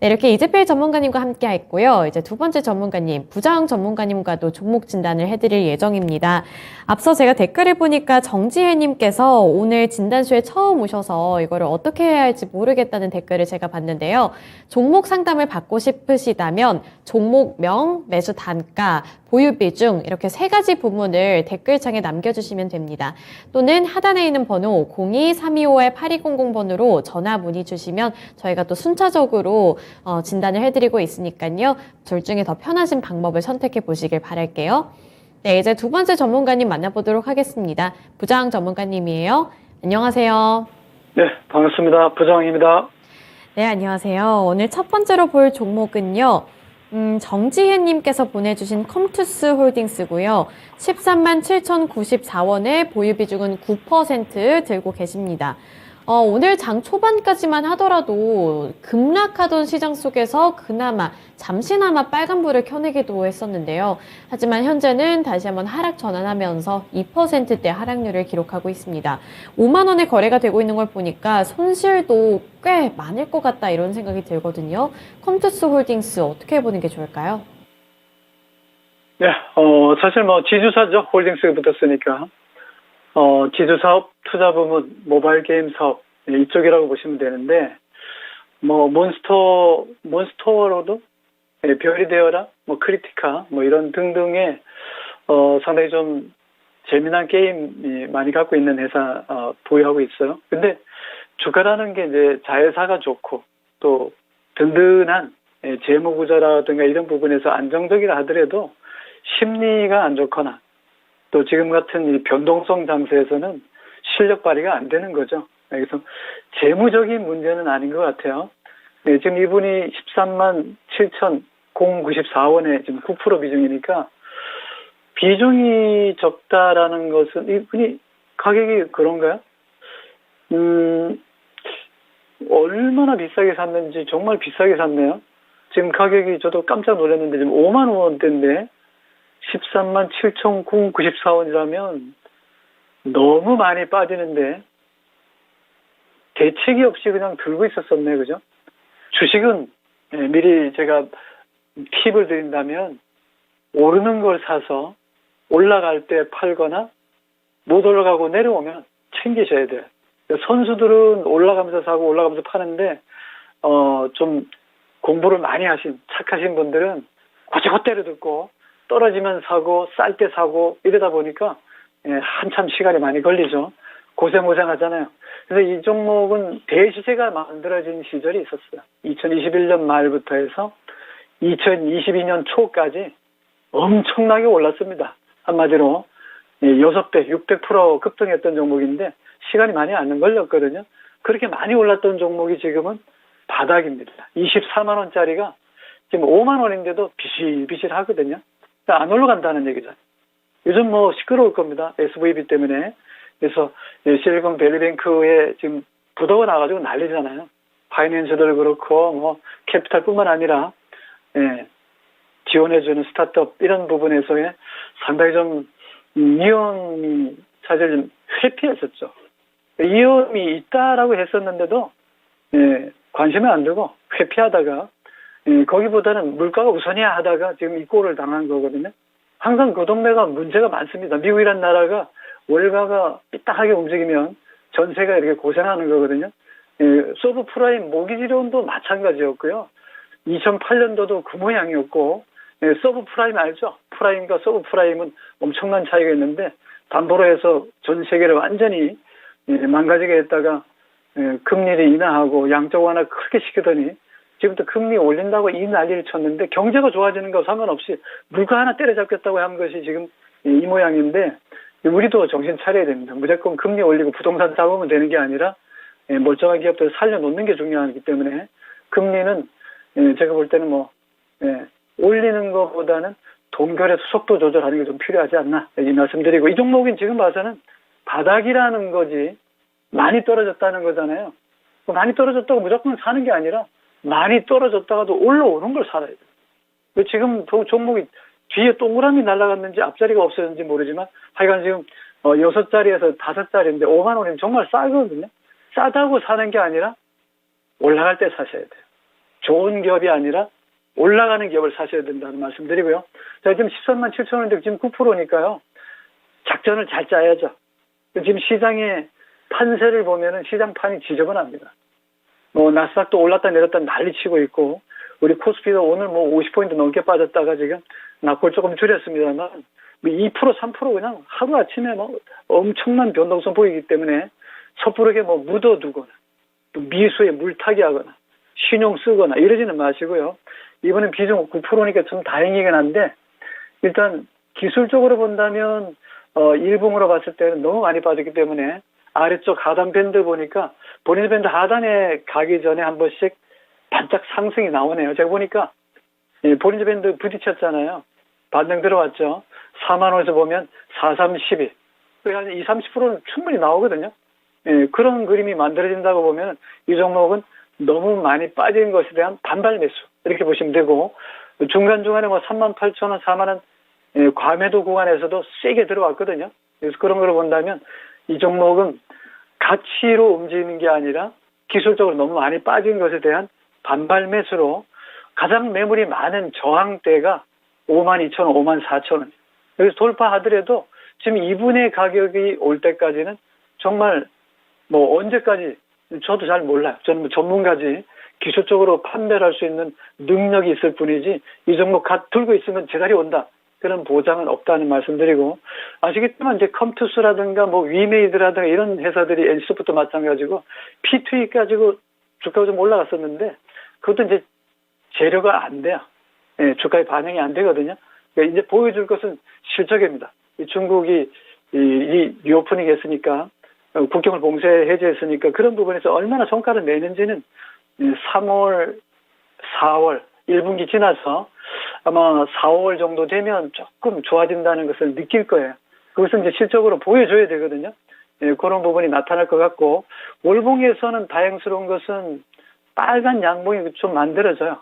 네, 이렇게 이재필 전문가님과 함께 했고요. 이제 두 번째 전문가님, 계신 부장 전문가님과도 종목 진단을 해드릴 예정입니다. 앞서 제가 댓글을 보니까 정지혜님께서 오늘 진단소에 처음 오셔서 이거를 어떻게 해야 할지 모르겠다는 댓글을 제가 봤는데요. 종목 상담을 받고 싶으시다면 종목명, 매수 단가, 보유 비중 이렇게 3가지 부문을 댓글창에 남겨주시면 됩니다. 또는 하단에 있는 번호 02-325-8200번으로 전화 문의 주시면 저희가 또 순차적으로 진단을 해드리고 있으니까요. 둘 중에 더 편하신 방법을 선택해 보시길 바랄게요. 네, 이제 두 번째 전문가님 만나보도록 하겠습니다. 부장 전문가님이에요. 안녕하세요. 네, 반갑습니다. 부장입니다. 네, 안녕하세요. 오늘 첫 번째로 볼 종목은요. 정지혜님께서 보내주신 컴투스 홀딩스고요. 13만 7,094원에 보유 비중은 9% 들고 계십니다. 오늘 장 초반까지만 하더라도 급락하던 시장 속에서 그나마 잠시나마 빨간불을 켜내기도 했었는데요. 하지만 현재는 다시 한번 하락 전환하면서 2%대 하락률을 기록하고 있습니다. 5만 원에 거래가 되고 있는 걸 보니까 손실도 꽤 많을 것 같다 이런 생각이 들거든요. 컴투스 홀딩스 어떻게 해보는 게 좋을까요? 네, 사실 지주사죠. 홀딩스가 붙었으니까. 지주사업, 투자부문, 모바일 게임 사업, 이쪽이라고 보시면 되는데, 몬스터로도, 별이 되어라, 크리티카, 이런 등등의, 상당히 좀 재미난 게임이 많이 갖고 있는 회사, 보유하고 있어요. 근데 주가라는 게 이제 자회사가 좋고, 또 든든한 재무구조라든가 이런 부분에서 안정적이라 하더라도 심리가 안 좋거나, 또 지금 같은 이 변동성 장세에서는 실력 발휘가 안 되는 거죠. 그래서 재무적인 문제는 아닌 것 같아요. 네, 지금 이분이 13만 7,094원에 지금 9% 비중이니까 비중이 적다라는 것은 이분이 가격이 그런가요? 얼마나 비싸게 샀는지 정말 비싸게 샀네요. 지금 가격이 저도 깜짝 놀랐는데 지금 5만 원대인데 13만 7,994원이라면 너무 많이 빠지는데 대책이 없이 그냥 들고 있었었네, 그죠? 주식은 미리 제가 팁을 드린다면 오르는 걸 사서 올라갈 때 팔거나 못 올라가고 내려오면 챙기셔야 돼요. 선수들은 올라가면서 사고 올라가면서 파는데 좀 공부를 많이 하신 착하신 분들은 고지고대로 듣고 떨어지면 사고 쌀 때 사고 이러다 보니까 한참 시간이 많이 걸리죠. 고생하잖아요. 그래서 이 종목은 대시세가 만들어진 시절이 있었어요. 2021년 말부터 해서 2022년 초까지 엄청나게 올랐습니다. 한마디로 6배, 600% 급등했던 종목인데 시간이 많이 안 걸렸거든요. 그렇게 많이 올랐던 종목이 지금은 바닥입니다. 24만 원짜리가 지금 5만 원인데도 비실비실하거든요. 안 올라간다는 얘기죠. 요즘 시끄러울 겁니다. SVB 때문에. 그래서 실리콘밸리뱅크에 지금 부도가 나가지고 난리잖아요. 파이낸셜들 그렇고 캐피탈뿐만 아니라 지원해주는 스타트업 이런 부분에서의 상당히 좀 위험이 사실 좀 회피했었죠. 위험이 있다라고 했었는데도 관심을 안 두고 회피하다가 거기보다는 물가가 우선이야 하다가 지금 이 꼴을 당한 거거든요. 항상 그 동네가 문제가 많습니다. 미국이란 나라가 월가가 삐딱하게 움직이면 전세가 이렇게 고생하는 거거든요. 서브프라임 모기지론도 마찬가지였고요. 2008년도도 그 모양이었고 서브프라임 알죠? 프라임과 서브프라임은 엄청난 차이가 있는데 담보로 해서 전 세계를 완전히 망가지게 했다가 금리를 인하하고 양적 완화 크게 시키더니 지금부터 금리 올린다고 이 난리를 쳤는데 경제가 좋아지는 거 상관없이 물가 하나 때려잡겠다고 한 것이 지금 이 모양인데 우리도 정신 차려야 됩니다. 무조건 금리 올리고 부동산 잡으면 되는 게 아니라 멀쩡한 기업들을 살려놓는 게 중요하기 때문에 금리는 제가 볼 때는 올리는 것보다는 동결해서 속도 조절하는 게 좀 필요하지 않나 이 말씀드리고 이 종목은 지금 봐서는 바닥이라는 거지 많이 떨어졌다는 거잖아요. 많이 떨어졌다고 무조건 사는 게 아니라 많이 떨어졌다가도 올라오는 걸 살아야 돼요. 지금 종목이 뒤에 동그라미 날아갔는지 앞자리가 없어졌는지 모르지만 하여간 지금 6자리에서 5자리인데 5만 원이면 정말 싸거든요. 싸다고 사는 게 아니라 올라갈 때 사셔야 돼요. 좋은 기업이 아니라 올라가는 기업을 사셔야 된다는 말씀드리고요. 자, 지금 13만 7천 원인데 지금 9%니까요. 작전을 잘 짜야죠. 지금 시장의 판세를 보면은 시장판이 지저분합니다. 뭐 나스닥도 올랐다 내렸다 난리치고 있고 우리 코스피도 오늘 뭐 50포인트 넘게 빠졌다가 지금 낙골 조금 줄였습니다만 뭐 2% 3% 그냥 하루 아침에 뭐 엄청난 변동성 보이기 때문에 섣부르게 뭐 묻어두거나 또 미수에 물타기 하거나 신용 쓰거나 이러지는 마시고요. 이번엔 비중 9%니까 좀 다행이긴 한데 일단 기술적으로 본다면 일봉으로 봤을 때는 너무 많이 빠졌기 때문에 아래쪽 하단 밴드 보니까 본인 밴드 하단에 가기 전에 한 번씩 반짝 상승이 나오네요. 제가 보니까 본인 밴드 부딪혔잖아요. 반등 들어왔죠. 4만 원에서 보면 4, 3, 12. 그러니까 20, 30%는 충분히 나오거든요. 그런 그림이 만들어진다고 보면 이 종목은 너무 많이 빠진 것에 대한 반발 매수 이렇게 보시면 되고 중간중간에 뭐 3만 8천 원, 4만 원 과매도 구간에서도 세게 들어왔거든요. 그래서 그런 걸 본다면 이 종목은 가치로 움직이는 게 아니라 기술적으로 너무 많이 빠진 것에 대한 반발 매수로 가장 매물이 많은 저항대가 5만 2천 원, 5만 4천 원. 여기서 돌파하더라도 지금 이분의 가격이 올 때까지는 정말 뭐 언제까지 저도 잘 몰라요. 저는 뭐 전문가지 기술적으로 판별할 수 있는 능력이 있을 뿐이지 이 종목 들고 있으면 제자리 온다. 그런 보장은 없다는 말씀드리고 아시겠지만 이제 컴투스라든가 뭐 위메이드라든가 이런 회사들이 NC소프트 마찬가지고 P2E 가지고 주가가 좀 올라갔었는데 그것도 이제 재료가 안 돼요. 주가에 반영이 안 되거든요. 그러니까 이제 보여줄 것은 실적입니다. 중국이 이 리오프닝 했으니까 국경을 봉쇄 해제했으니까 그런 부분에서 얼마나 성과를 내는지는 3월, 4월 1분기 지나서 아마 4, 5월 정도 되면 조금 좋아진다는 것을 느낄 거예요. 그것은 이제 실적으로 보여줘야 되거든요. 그런 부분이 나타날 것 같고 월봉에서는 다행스러운 것은 빨간 양봉이 좀 만들어져요.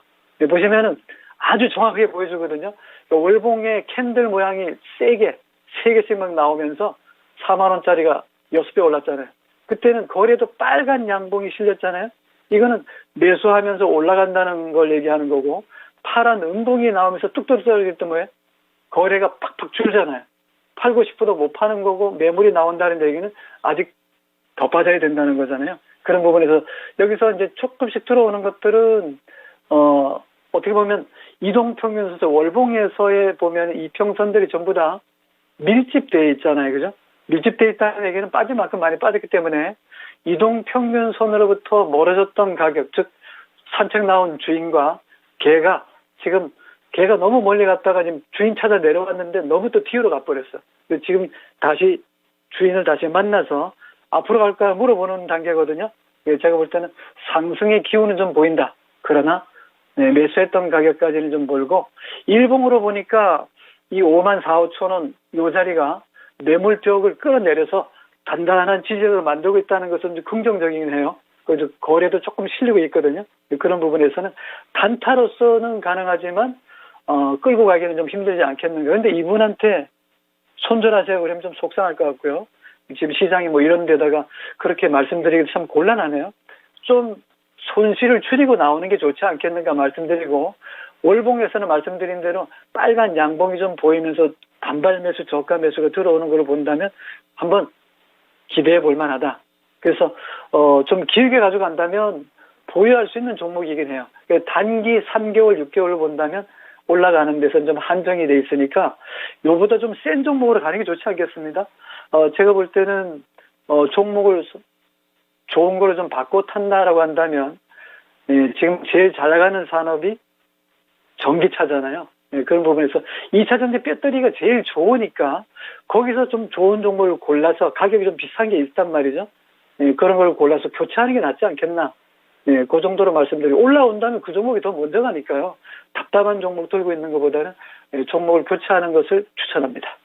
보시면은 아주 정확하게 보여주거든요. 월봉의 캔들 모양이 세게 3개씩 막 나오면서 4만 원짜리가 6배 올랐잖아요. 그때는 거래도 빨간 양봉이 실렸잖아요. 이거는 매수하면서 올라간다는 걸 얘기하는 거고 파란 음봉이 나오면서 뚝 떨어질 때 뭐예요? 거래가 팍팍 줄잖아요. 팔고 싶어도 못 파는 거고 매물이 나온다는 얘기는 아직 더 빠져야 된다는 거잖아요. 그런 부분에서 여기서 이제 조금씩 들어오는 것들은 어떻게 보면 이동평균선에서 월봉에서의 보면 이평선들이 전부 다 밀집되어 있잖아요. 그죠? 밀집되어 있다는 얘기는 빠질 만큼 많이 빠졌기 때문에 이동평균선으로부터 멀어졌던 가격, 즉 산책 나온 주인과 개가 지금 개가 너무 멀리 갔다가 지금 주인 찾아 내려왔는데 너무 또 뒤로 가버렸어. 지금 다시 주인을 다시 만나서 앞으로 갈까 물어보는 단계거든요. 제가 볼 때는 상승의 기운은 좀 보인다. 그러나 매수했던 가격까지는 좀 멀고 일봉으로 보니까 이 5만 4, 5천 원 이 자리가 매물벽을 끌어내려서 단단한 지지를 만들고 있다는 것은 좀 긍정적이긴 해요. 그래서 거래도 조금 실리고 있거든요. 그런 부분에서는 단타로서는 가능하지만 끌고 가기는 좀 힘들지 않겠는가. 그런데 이분한테 손절하세요 그러면 좀 속상할 것 같고요. 지금 시장이 뭐 이런 데다가 그렇게 말씀드리기 참 곤란하네요. 좀 손실을 줄이고 나오는 게 좋지 않겠는가 말씀드리고 월봉에서는 말씀드린 대로 빨간 양봉이 좀 보이면서 단발 매수, 저가 매수가 들어오는 걸 본다면 한번 기대해 볼 만하다. 그래서 좀 길게 가져간다면 보유할 수 있는 종목이긴 해요. 단기 3개월, 6개월을 본다면 올라가는 데서는 좀 한정이 돼 있으니까 요보다 좀 센 종목으로 가는 게 좋지 않겠습니다. 제가 볼 때는 종목을 좋은 거로 좀 바꿔 탄다라고 한다면 지금 제일 잘 나가는 산업이 전기차잖아요. 그런 부분에서 2차 전지 배터리가 제일 좋으니까 거기서 좀 좋은 종목을 골라서 가격이 좀 비싼 게 있단 말이죠. 그런 걸 골라서 교체하는 게 낫지 않겠나. 그 정도로 말씀드리고 올라온다면 그 종목이 더 먼저 가니까요. 답답한 종목 들고 있는 것보다는 종목을 교체하는 것을 추천합니다.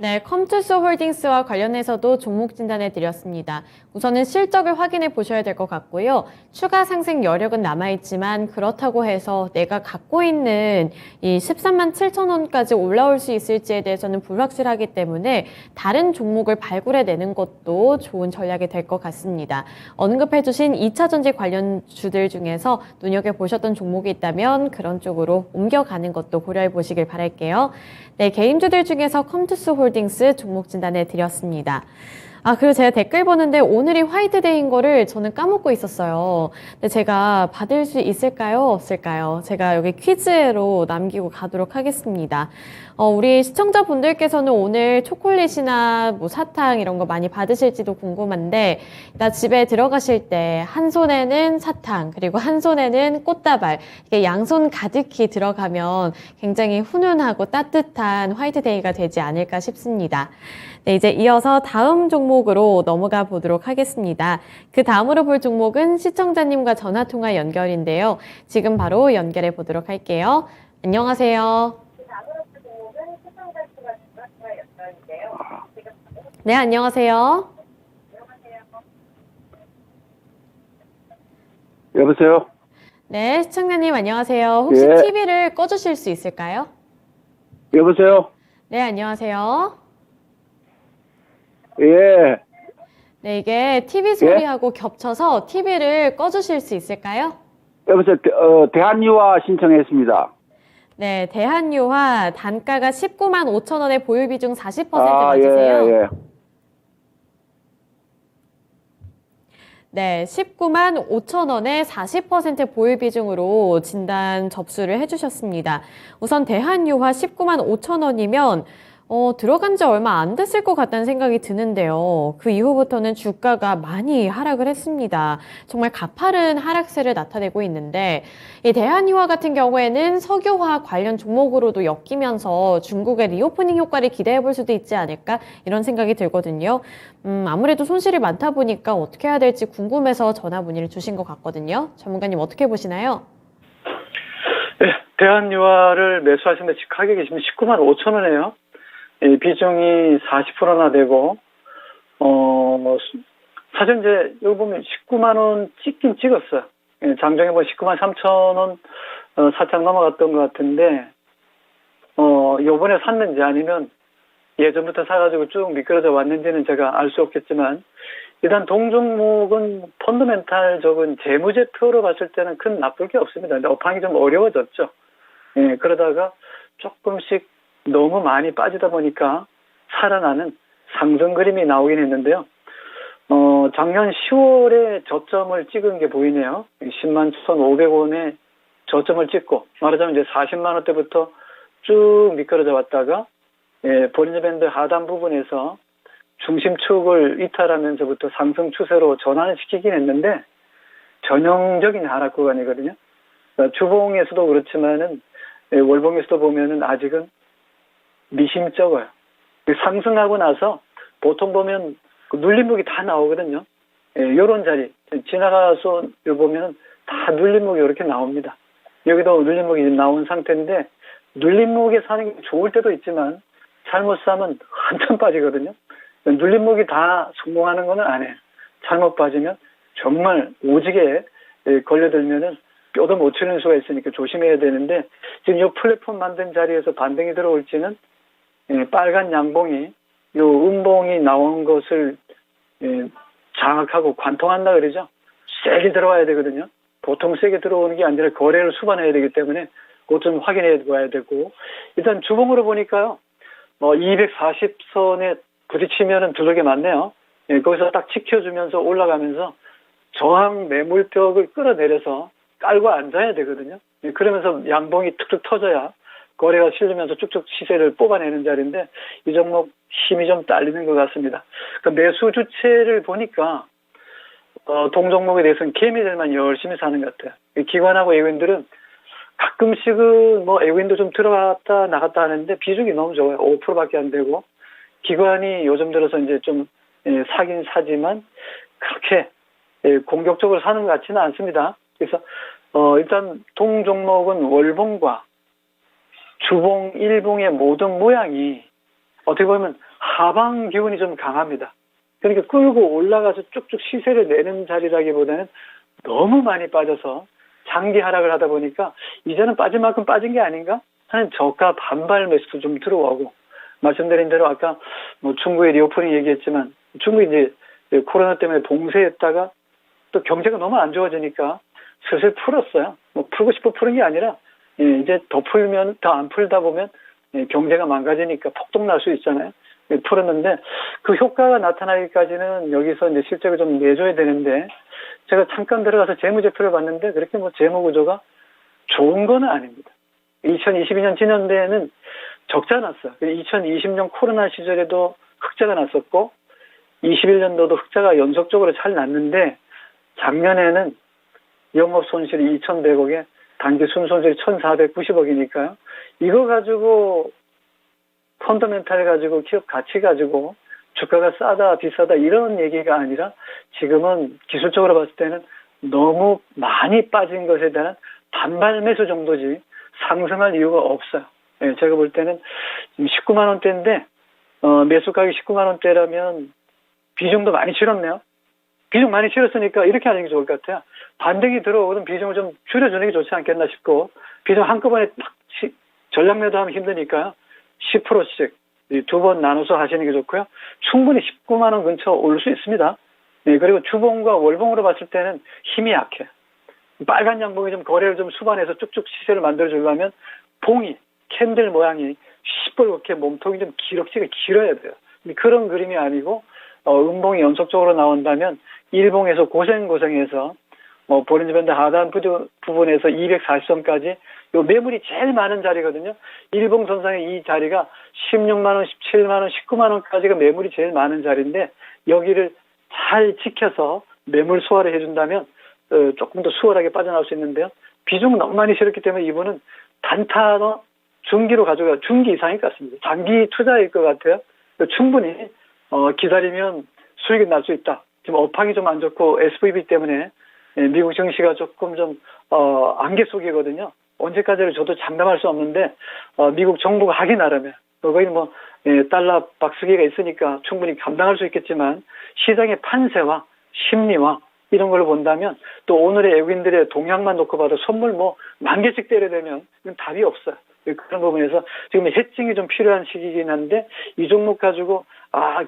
네, 컴투스 홀딩스와 관련해서도 종목 진단해 드렸습니다. 우선은 실적을 확인해 보셔야 될 것 같고요. 추가 상승 여력은 남아있지만 그렇다고 해서 내가 갖고 있는 이 13만 7천 원까지 올라올 수 있을지에 대해서는 불확실하기 때문에 다른 종목을 발굴해 내는 것도 좋은 전략이 될 것 같습니다. 언급해 주신 2차전지 관련 주들 중에서 눈여겨보셨던 종목이 있다면 그런 쪽으로 옮겨가는 것도 고려해 보시길 바랄게요. 네, 개인주들 중에서 컴투스 홀딩스 종목 진단해 드렸습니다. 그리고 제가 댓글 보는데 오늘이 화이트데이인 거를 저는 까먹고 있었어요. 근데 제가 받을 수 있을까요? 없을까요? 제가 여기 퀴즈로 남기고 가도록 하겠습니다. 우리 시청자분들께서는 오늘 초콜릿이나 뭐 사탕 이런 거 많이 받으실지도 궁금한데, 나 집에 들어가실 때 한 손에는 사탕, 그리고 한 손에는 꽃다발, 이게 양손 가득히 들어가면 굉장히 훈훈하고 따뜻한 화이트데이가 되지 않을까 싶습니다. 네, 이제 이어서 다음 종목으로 넘어가 보도록 하겠습니다. 그 다음으로 볼 종목은 시청자님과 전화통화 연결인데요. 지금 바로 연결해 보도록 할게요. 안녕하세요. 네, 안녕하세요. 여보세요? 네, 시청자님 안녕하세요. 혹시 예. TV를 꺼주실 수 있을까요? 여보세요? 네, 안녕하세요. 예. 네, 이게 TV 소리하고 겹쳐서 TV를 꺼주실 수 있을까요? 여보세요? 대한유화 신청했습니다. 네, 대한유화 단가가 19만 5천 원에 보유 비중 40% 아, 맞으세요? 예, 예. 네, 19만 5천 원에 40% 보유 비중으로 진단 접수를 해주셨습니다. 우선 대한유화 19만 5천 원이면 들어간 지 얼마 안 됐을 것 같다는 생각이 드는데요. 그 이후부터는 주가가 많이 하락을 했습니다. 정말 가파른 하락세를 나타내고 있는데, 이 대한유화 같은 경우에는 석유화 관련 종목으로도 엮이면서 중국의 리오프닝 효과를 기대해 볼 수도 있지 않을까 이런 생각이 들거든요. 아무래도 손실이 많다 보니까 어떻게 해야 될지 궁금해서 전화 문의를 주신 것 같거든요. 전문가님 어떻게 보시나요? 네, 대한유화를 매수하시는데 지금 가격이 지금 19만 5천 원이에요. 비중이 40%나 되고, 사실 이제 여기 보면 19만 원 찍긴 찍었어요. 장중에 뭐 19만 3천 원 살짝 넘어갔던 것 같은데, 요번에 샀는지 아니면 예전부터 사가지고 쭉 미끄러져 왔는지는 제가 알 수 없겠지만, 일단 동종목은 펀더멘탈적인 재무제표로 봤을 때는 큰 나쁠 게 없습니다. 근데 업황이 좀 어려워졌죠. 예, 그러다가 조금씩 너무 많이 빠지다 보니까 살아나는 상승 그림이 나오긴 했는데요. 작년 10월에 저점을 찍은 게 보이네요. 10만 1,500원에 저점을 찍고, 말하자면 이제 40만 원대부터 쭉 미끄러져 왔다가, 볼린저 밴드 하단 부분에서 중심축을 이탈하면서부터 상승 추세로 전환을 시키긴 했는데, 전형적인 하락 구간이거든요. 주봉에서도 그렇지만은, 월봉에서도 보면은 아직은 미심쩍어요. 상승하고 나서 보통 보면 눌림목이 다 나오거든요. 요런 자리 지나가서 보면 다 눌림목이 이렇게 나옵니다. 여기도 눌림목이 나온 상태인데, 눌림목에 사는 게 좋을 때도 있지만 잘못 사면 한참 빠지거든요. 눌림목이 다 성공하는 건 아니에요. 잘못 빠지면 정말 오지게 걸려들면은 뼈도 못 치는 수가 있으니까 조심해야 되는데, 지금 이 플랫폼 만든 자리에서 반등이 들어올지는 빨간 양봉이 요 음봉이 나온 것을 장악하고 관통한다 그러죠. 세게 들어와야 되거든요. 보통 세게 들어오는 게 아니라 거래를 수반해야 되기 때문에 그것 좀 확인해 봐야 되고, 일단 주봉으로 보니까요, 240선에 부딪히면은 두들겨 맞네요. 거기서 딱 지켜주면서 올라가면서 저항 매물벽을 끌어내려서 깔고 앉아야 되거든요. 그러면서 양봉이 툭툭 터져야 거래가 실리면서 쭉쭉 시세를 뽑아내는 자리인데, 이 종목 힘이 좀 딸리는 것 같습니다. 그러니까 매수 주체를 보니까 동종목에 대해서는 개미들만 열심히 사는 것 같아요. 기관하고 외국인들은 가끔씩은 뭐 외국인도 좀 들어갔다 나갔다 하는데 비중이 너무 적어요. 5%밖에 안 되고, 기관이 요즘 들어서 이제 좀 사긴 사지만 그렇게 공격적으로 사는 것 같지는 않습니다. 그래서 일단 동종목은 월봉과 주봉, 일봉의 모든 모양이 어떻게 보면 하방 기운이 좀 강합니다. 그러니까 끌고 올라가서 쭉쭉 시세를 내는 자리라기보다는 너무 많이 빠져서 장기 하락을 하다 보니까 이제는 빠질 만큼 빠진 게 아닌가 하는 저가 반발 매수도 좀 들어오고, 말씀드린 대로 아까 뭐 중국의 리오프닝 얘기했지만 중국이 이제 코로나 때문에 봉쇄했다가 또 경제가 너무 안 좋아지니까 슬슬 풀었어요. 뭐 풀고 싶어 푸는 게 아니라 이제 더 풀면 더 안 풀다 보면 경제가 망가지니까 폭동 날 수 있잖아요. 풀었는데 그 효과가 나타나기까지는 여기서 이제 실적을 좀 내줘야 되는데, 제가 잠깐 들어가서 재무제표를 봤는데 그렇게 뭐 재무 구조가 좋은 건 아닙니다. 2022년 지난해에는 적자 났어요. 2020년 코로나 시절에도 흑자가 났었고 21년도도 흑자가 연속적으로 잘 났는데, 작년에는 영업 손실이 2,100억에 단기 순손실이 1,490억이니까요. 이거 가지고 펀더멘탈 가지고 기업 가치 가지고 주가가 싸다 비싸다 이런 얘기가 아니라 지금은 기술적으로 봤을 때는 너무 많이 빠진 것에 대한 반발 매수 정도지 상승할 이유가 없어요. 예, 제가 볼 때는 지금 19만 원대인데 매수 가격이 19만 원대라면 비중도 많이 줄었네요. 비중 많이 줄였으니까 이렇게 하는 게 좋을 것 같아요. 반등이 들어오거든 비중을 좀 줄여주는 게 좋지 않겠나 싶고, 비중 한꺼번에 딱 전략 매도하면 힘드니까요. 10%씩 두 번 나눠서 하시는 게 좋고요. 충분히 19만 원 근처 올 수 있습니다. 네, 그리고 주봉과 월봉으로 봤을 때는 힘이 약해. 빨간 양봉이 좀 거래를 좀 수반해서 쭉쭉 시세를 만들어주려면 봉이, 캔들 모양이 시뻘겋게 몸통이 좀 기럭지가 길어야 돼요. 그런 그림이 아니고 음봉이 연속적으로 나온다면 일봉에서 고생해서 보린즈밴드 하단 부분에서 240선까지 요 매물이 제일 많은 자리거든요. 일봉 선상의 이 자리가 16만 원, 17만 원, 19만 원까지가 매물이 제일 많은 자리인데, 여기를 잘 지켜서 매물 소화를 해준다면 조금 더 수월하게 빠져나올 수 있는데요. 비중은 너무 많이 실었기 때문에 이분은 단타로 중기로 가져가 중기 이상일 것 같습니다. 장기 투자일 것 같아요. 충분히 기다리면 수익이 날 수 있다. 지금 업황이 좀 안 좋고 SVB 때문에 미국 증시가 조금 좀 안개 속이거든요. 언제까지를 저도 장담할 수 없는데 미국 정부가 하기 나름에 거기 뭐 달러 박스기가 있으니까 충분히 감당할 수 있겠지만, 시장의 판세와 심리와 이런 걸 본다면 또 오늘의 외국인들의 동향만 놓고 봐도 선물 뭐 10,000개씩 때려대면 이건 답이 없어요. 그런 부분에서 지금 해칭이 좀 필요한 시기이긴 한데, 이 종목 가지고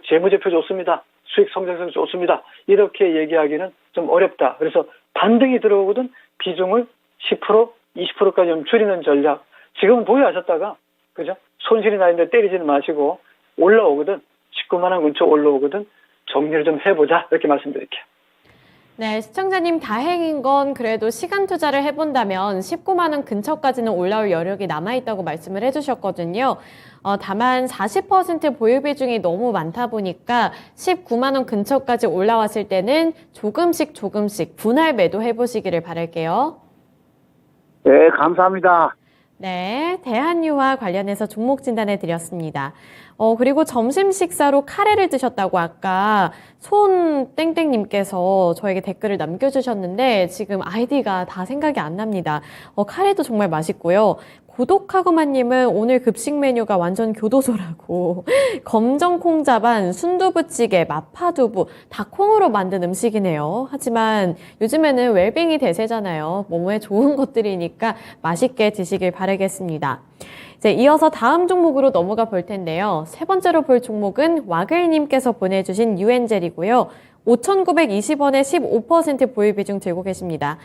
재무제표 좋습니다, 수익 성장성 좋습니다 이렇게 얘기하기는 좀 어렵다. 그래서 반등이 들어오거든 비중을 10%, 20%까지 좀 줄이는 전략, 지금은 보유하셨다가 그죠? 손실이 나 있는데 때리지는 마시고 올라오거든 19만 원 근처 올라오거든 정리를 좀 해보자, 이렇게 말씀드릴게요. 네, 시청자님 다행인 건 그래도 시간 투자를 해본다면 19만 원 근처까지는 올라올 여력이 남아있다고 말씀을 해주셨거든요. 다만 40% 보유 비중이 너무 많다 보니까 19만 원 근처까지 올라왔을 때는 조금씩 분할 매도 해보시기를 바랄게요. 네, 감사합니다. 네, 대한유와 관련해서 종목 진단해 드렸습니다. 그리고 점심 식사로 카레를 드셨다고 아까 손땡땡님께서 저에게 댓글을 남겨주셨는데 지금 아이디가 다 생각이 안 납니다. 카레도 정말 맛있고요. 고독하구만님은 오늘 급식 메뉴가 완전 교도소라고 검정콩자반, 순두부찌개, 마파두부 다 콩으로 만든 음식이네요. 하지만 요즘에는 웰빙이 대세잖아요. 몸에 좋은 것들이니까 맛있게 드시길 바라겠습니다. 이제 이어서 다음 종목으로 넘어가 볼 텐데요. 세 번째로 볼 종목은 와글님께서 보내주신 유엔젤이고요. 5,920원에 15% 보유 비중 들고 계십니다.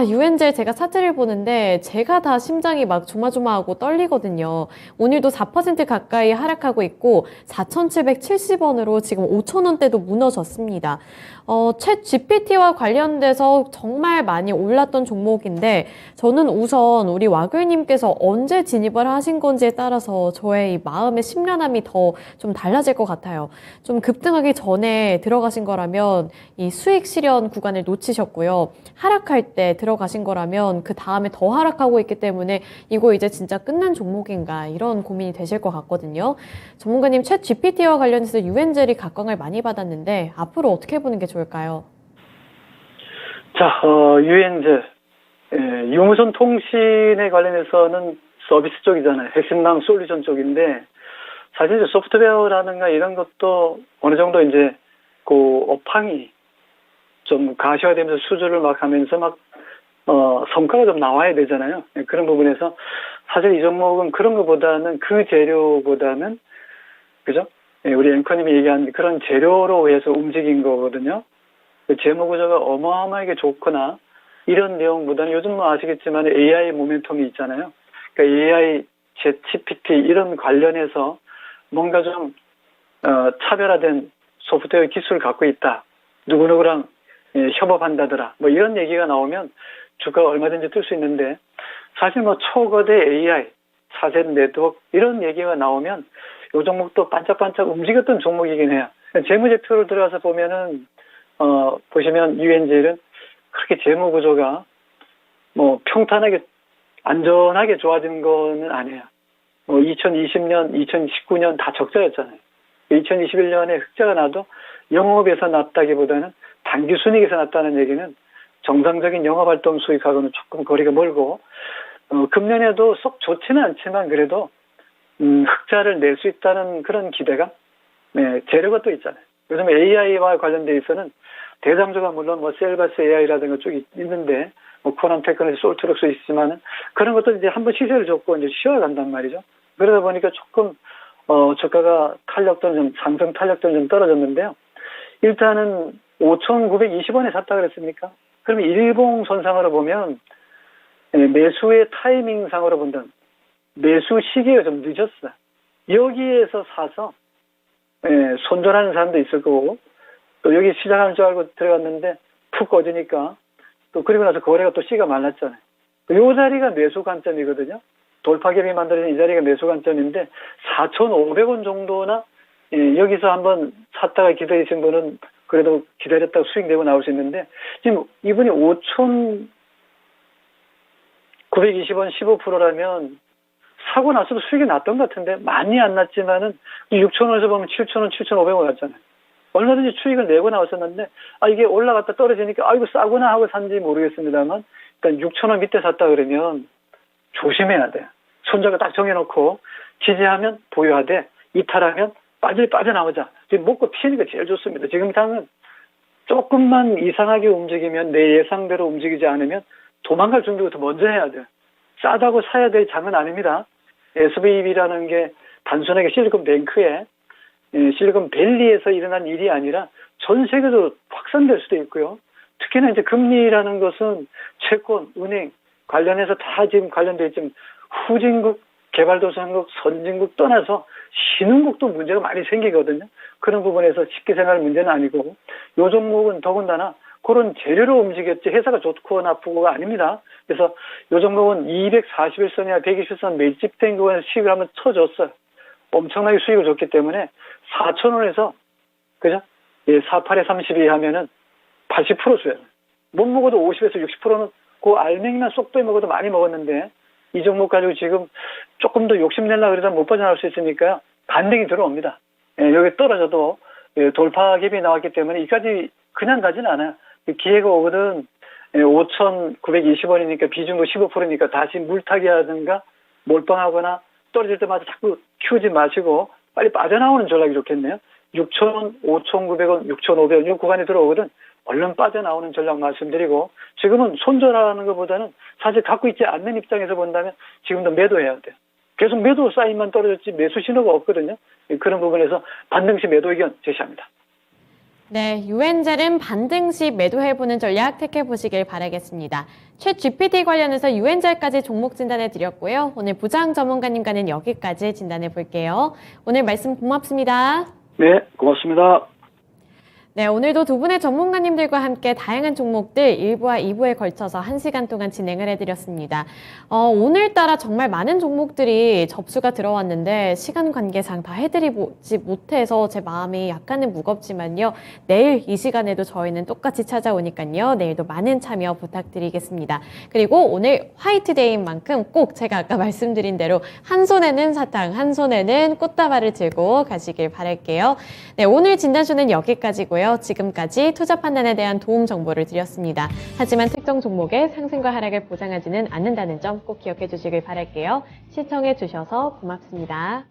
유엔젤 제가 차트를 보는데 제가 다 심장이 막 조마조마하고 떨리거든요. 오늘도 4% 가까이 하락하고 있고 4,770원으로 지금 5,000원대도 무너졌습니다. 챗 GPT와 관련돼서 정말 많이 올랐던 종목인데 저는 우선 우리 와글님께서 언제 진입을 하신 건지에 따라서 저의 이 마음의 심란함이 더 좀 달라질 것 같아요. 좀 급등하기 전에 들어가신 거라면 이 수익 실현 구간을 놓치셨고요. 하락할 때 들어가신 거라면 그 다음에 더 하락하고 있기 때문에 이거 이제 진짜 끝난 종목인가 이런 고민이 되실 것 같거든요. 전문가님, 챗 GPT와 관련해서 유엔젤이 각광을 많이 받았는데 앞으로 어떻게 보는 게 좋을까요? 자, 유엔젤 유무선 통신에 관련해서는 서비스 쪽이잖아요. 핵심망 솔루션 쪽인데 사실 이제 소프트웨어라든가 이런 것도 어느 정도 이제 그 업황이 좀 가시화되면서 수주를 막 하면서 막 성과가 좀 나와야 되잖아요. 예, 그런 부분에서 사실 이 종목은 그런 것보다는 그 재료보다는 그죠? 예, 우리 앵커님이 얘기한 그런 재료로 해서 움직인 거거든요. 그 재무 구조가 어마어마하게 좋거나 이런 내용보다는 요즘 뭐 아시겠지만 AI 모멘텀이 있잖아요. 그러니까 AI, GPT 이런 관련해서 뭔가 좀 차별화된 소프트웨어 기술을 갖고 있다. 누구누구랑 협업한다더라. 뭐 이런 얘기가 나오면 주가가 얼마든지 뜰 수 있는데 사실 뭐 초거대 AI, 차세대 네트워크 이런 얘기가 나오면 이 종목도 반짝반짝 움직였던 종목이긴 해요. 재무제표를 들어가서 보면은 보시면 유엔젤은 그렇게 재무 구조가 뭐 평탄하게 안전하게 좋아진 거는 아니에요. 뭐 2020년, 2019년 다 적자였잖아요. 2021년에 흑자가 나도 영업에서 났다기보다는 당기 순이익에서 났다는 얘기는 정상적인 영업활동 수익하고는 조금 거리가 멀고 금년에도 썩 좋지는 않지만 그래도 흑자를 낼 수 있다는 그런 기대감, 네, 재료가 또 있잖아요. 요즘 AI와 관련돼 있어는 대장주가 물론 뭐 셀바스 AI라든가 쭉 있는데 뭐 코난 테크놀로지, 솔트럭스 있지만은 그런 것도 이제 한번 시세를 줬고 이제 쉬어간단 말이죠. 그러다 보니까 조금 주가가 탄력도는 좀 상승 탄력도는 좀 떨어졌는데요. 일단은 5,920원에 샀다 그랬습니까? 그러면 일봉 손상으로 보면 매수의 타이밍상으로 본다면 매수 시기가 좀 늦었어. 여기에서 사서 손절하는 사람도 있을 거고 또 여기 시작하는 줄 알고 들어갔는데 푹 꺼지니까 또 그리고 나서 거래가 또 씨가 말랐잖아요. 이 자리가 매수 관점이거든요. 돌파갭이 만들어진 이 자리가 매수 관점인데 4,500원 정도나 여기서 한번 샀다가 기다리신 분은 그래도 기다렸다가 수익 내고 나올 수 있는데 지금 이분이 5,920원 15%라면 사고 나서도 수익이 났던 것 같은데 많이 안 났지만은 6,000원에서 보면 7,000원, 7,500원 갔잖아요. 얼마든지 수익을 내고 나왔었는데 이게 올라갔다 떨어지니까 이거 싸구나 하고 산지 모르겠습니다만 일단 6,000원 밑에 샀다 그러면 조심해야 돼. 손절가 딱 정해놓고 지지하면 보유하되 이탈하면 빠져나오자. 지금 먹고 피하는 게 제일 좋습니다. 지금 당은 조금만 이상하게 움직이면 내 예상대로 움직이지 않으면 도망갈 준비부터 먼저 해야 돼. 싸다고 사야 될 장은 아닙니다. SVB라는 게 단순하게 실리콘뱅크에 실리콘밸리에서 일어난 일이 아니라 전 세계적으로 확산될 수도 있고요. 특히나 이제 금리라는 것은 채권, 은행 관련해서 다 지금 관련돼 있지만 후진국, 개발도상국, 선진국 떠나서 신흥국도 문제가 많이 생기거든요. 그런 부분에서 쉽게 생각할 문제는 아니고 요 종목은 더군다나 그런 재료로 움직였지 회사가 좋고 나쁘고가 아닙니다. 그래서 요 종목은 241선이나 120선 밀집된 구간에서 수익을 한번 쳐줬어요. 엄청나게 수익을 줬기 때문에 4,000원에서 그죠? 48에 32 하면은 80% 수요. 못 먹어도 50에서 60%는 그 알맹이만 쏙 빼 먹어도 많이 먹었는데 이 종목 가지고 지금 조금 더 욕심내려고 그러다 못 빠져나올 수 있으니까 반등이 들어옵니다. 여기 떨어져도 돌파갭이 나왔기 때문에 이까지 그냥 가지는 않아요. 기회가 오거든 5,920원이니까 비중도 15%니까 다시 물타기 하든가 몰빵하거나 떨어질 때마다 자꾸 키우지 마시고 빨리 빠져나오는 전략이 좋겠네요. 6,000원, 5,900원, 6,500원 이 구간에 들어오거든 얼른 빠져나오는 전략 말씀드리고 지금은 손절하는 것보다는 사실 갖고 있지 않는 입장에서 본다면 지금도 매도해야 돼요. 계속 매도 사인만 떨어졌지 매수 신호가 없거든요. 그런 부분에서 반등시 매도 의견 제시합니다. 네, 유엔젤은 반등시 매도해보는 전략 택해보시길 바라겠습니다. 챗 GPT 관련해서 유엔젤까지 종목 진단해 드렸고요. 오늘 부장 전문가님과는 여기까지 진단해 볼게요. 오늘 말씀 고맙습니다. 네, 고맙습니다. 네, 오늘도 두 분의 전문가님들과 함께 다양한 종목들 1부와 2부에 걸쳐서 1시간 동안 진행을 해드렸습니다. 오늘따라 정말 많은 종목들이 접수가 들어왔는데 시간 관계상 다 해드리지 못해서 제 마음이 약간은 무겁지만요. 내일 이 시간에도 저희는 똑같이 찾아오니까요. 내일도 많은 참여 부탁드리겠습니다. 그리고 오늘 화이트데이인 만큼 꼭 제가 아까 말씀드린 대로 한 손에는 사탕, 한 손에는 꽃다발을 들고 가시길 바랄게요. 네, 오늘 진단쇼는 여기까지고요. 지금까지 투자 판단에 대한 도움 정보를 드렸습니다. 하지만 특정 종목의 상승과 하락을 보장하지는 않는다는 점 꼭 기억해 주시길 바랄게요. 시청해 주셔서 고맙습니다.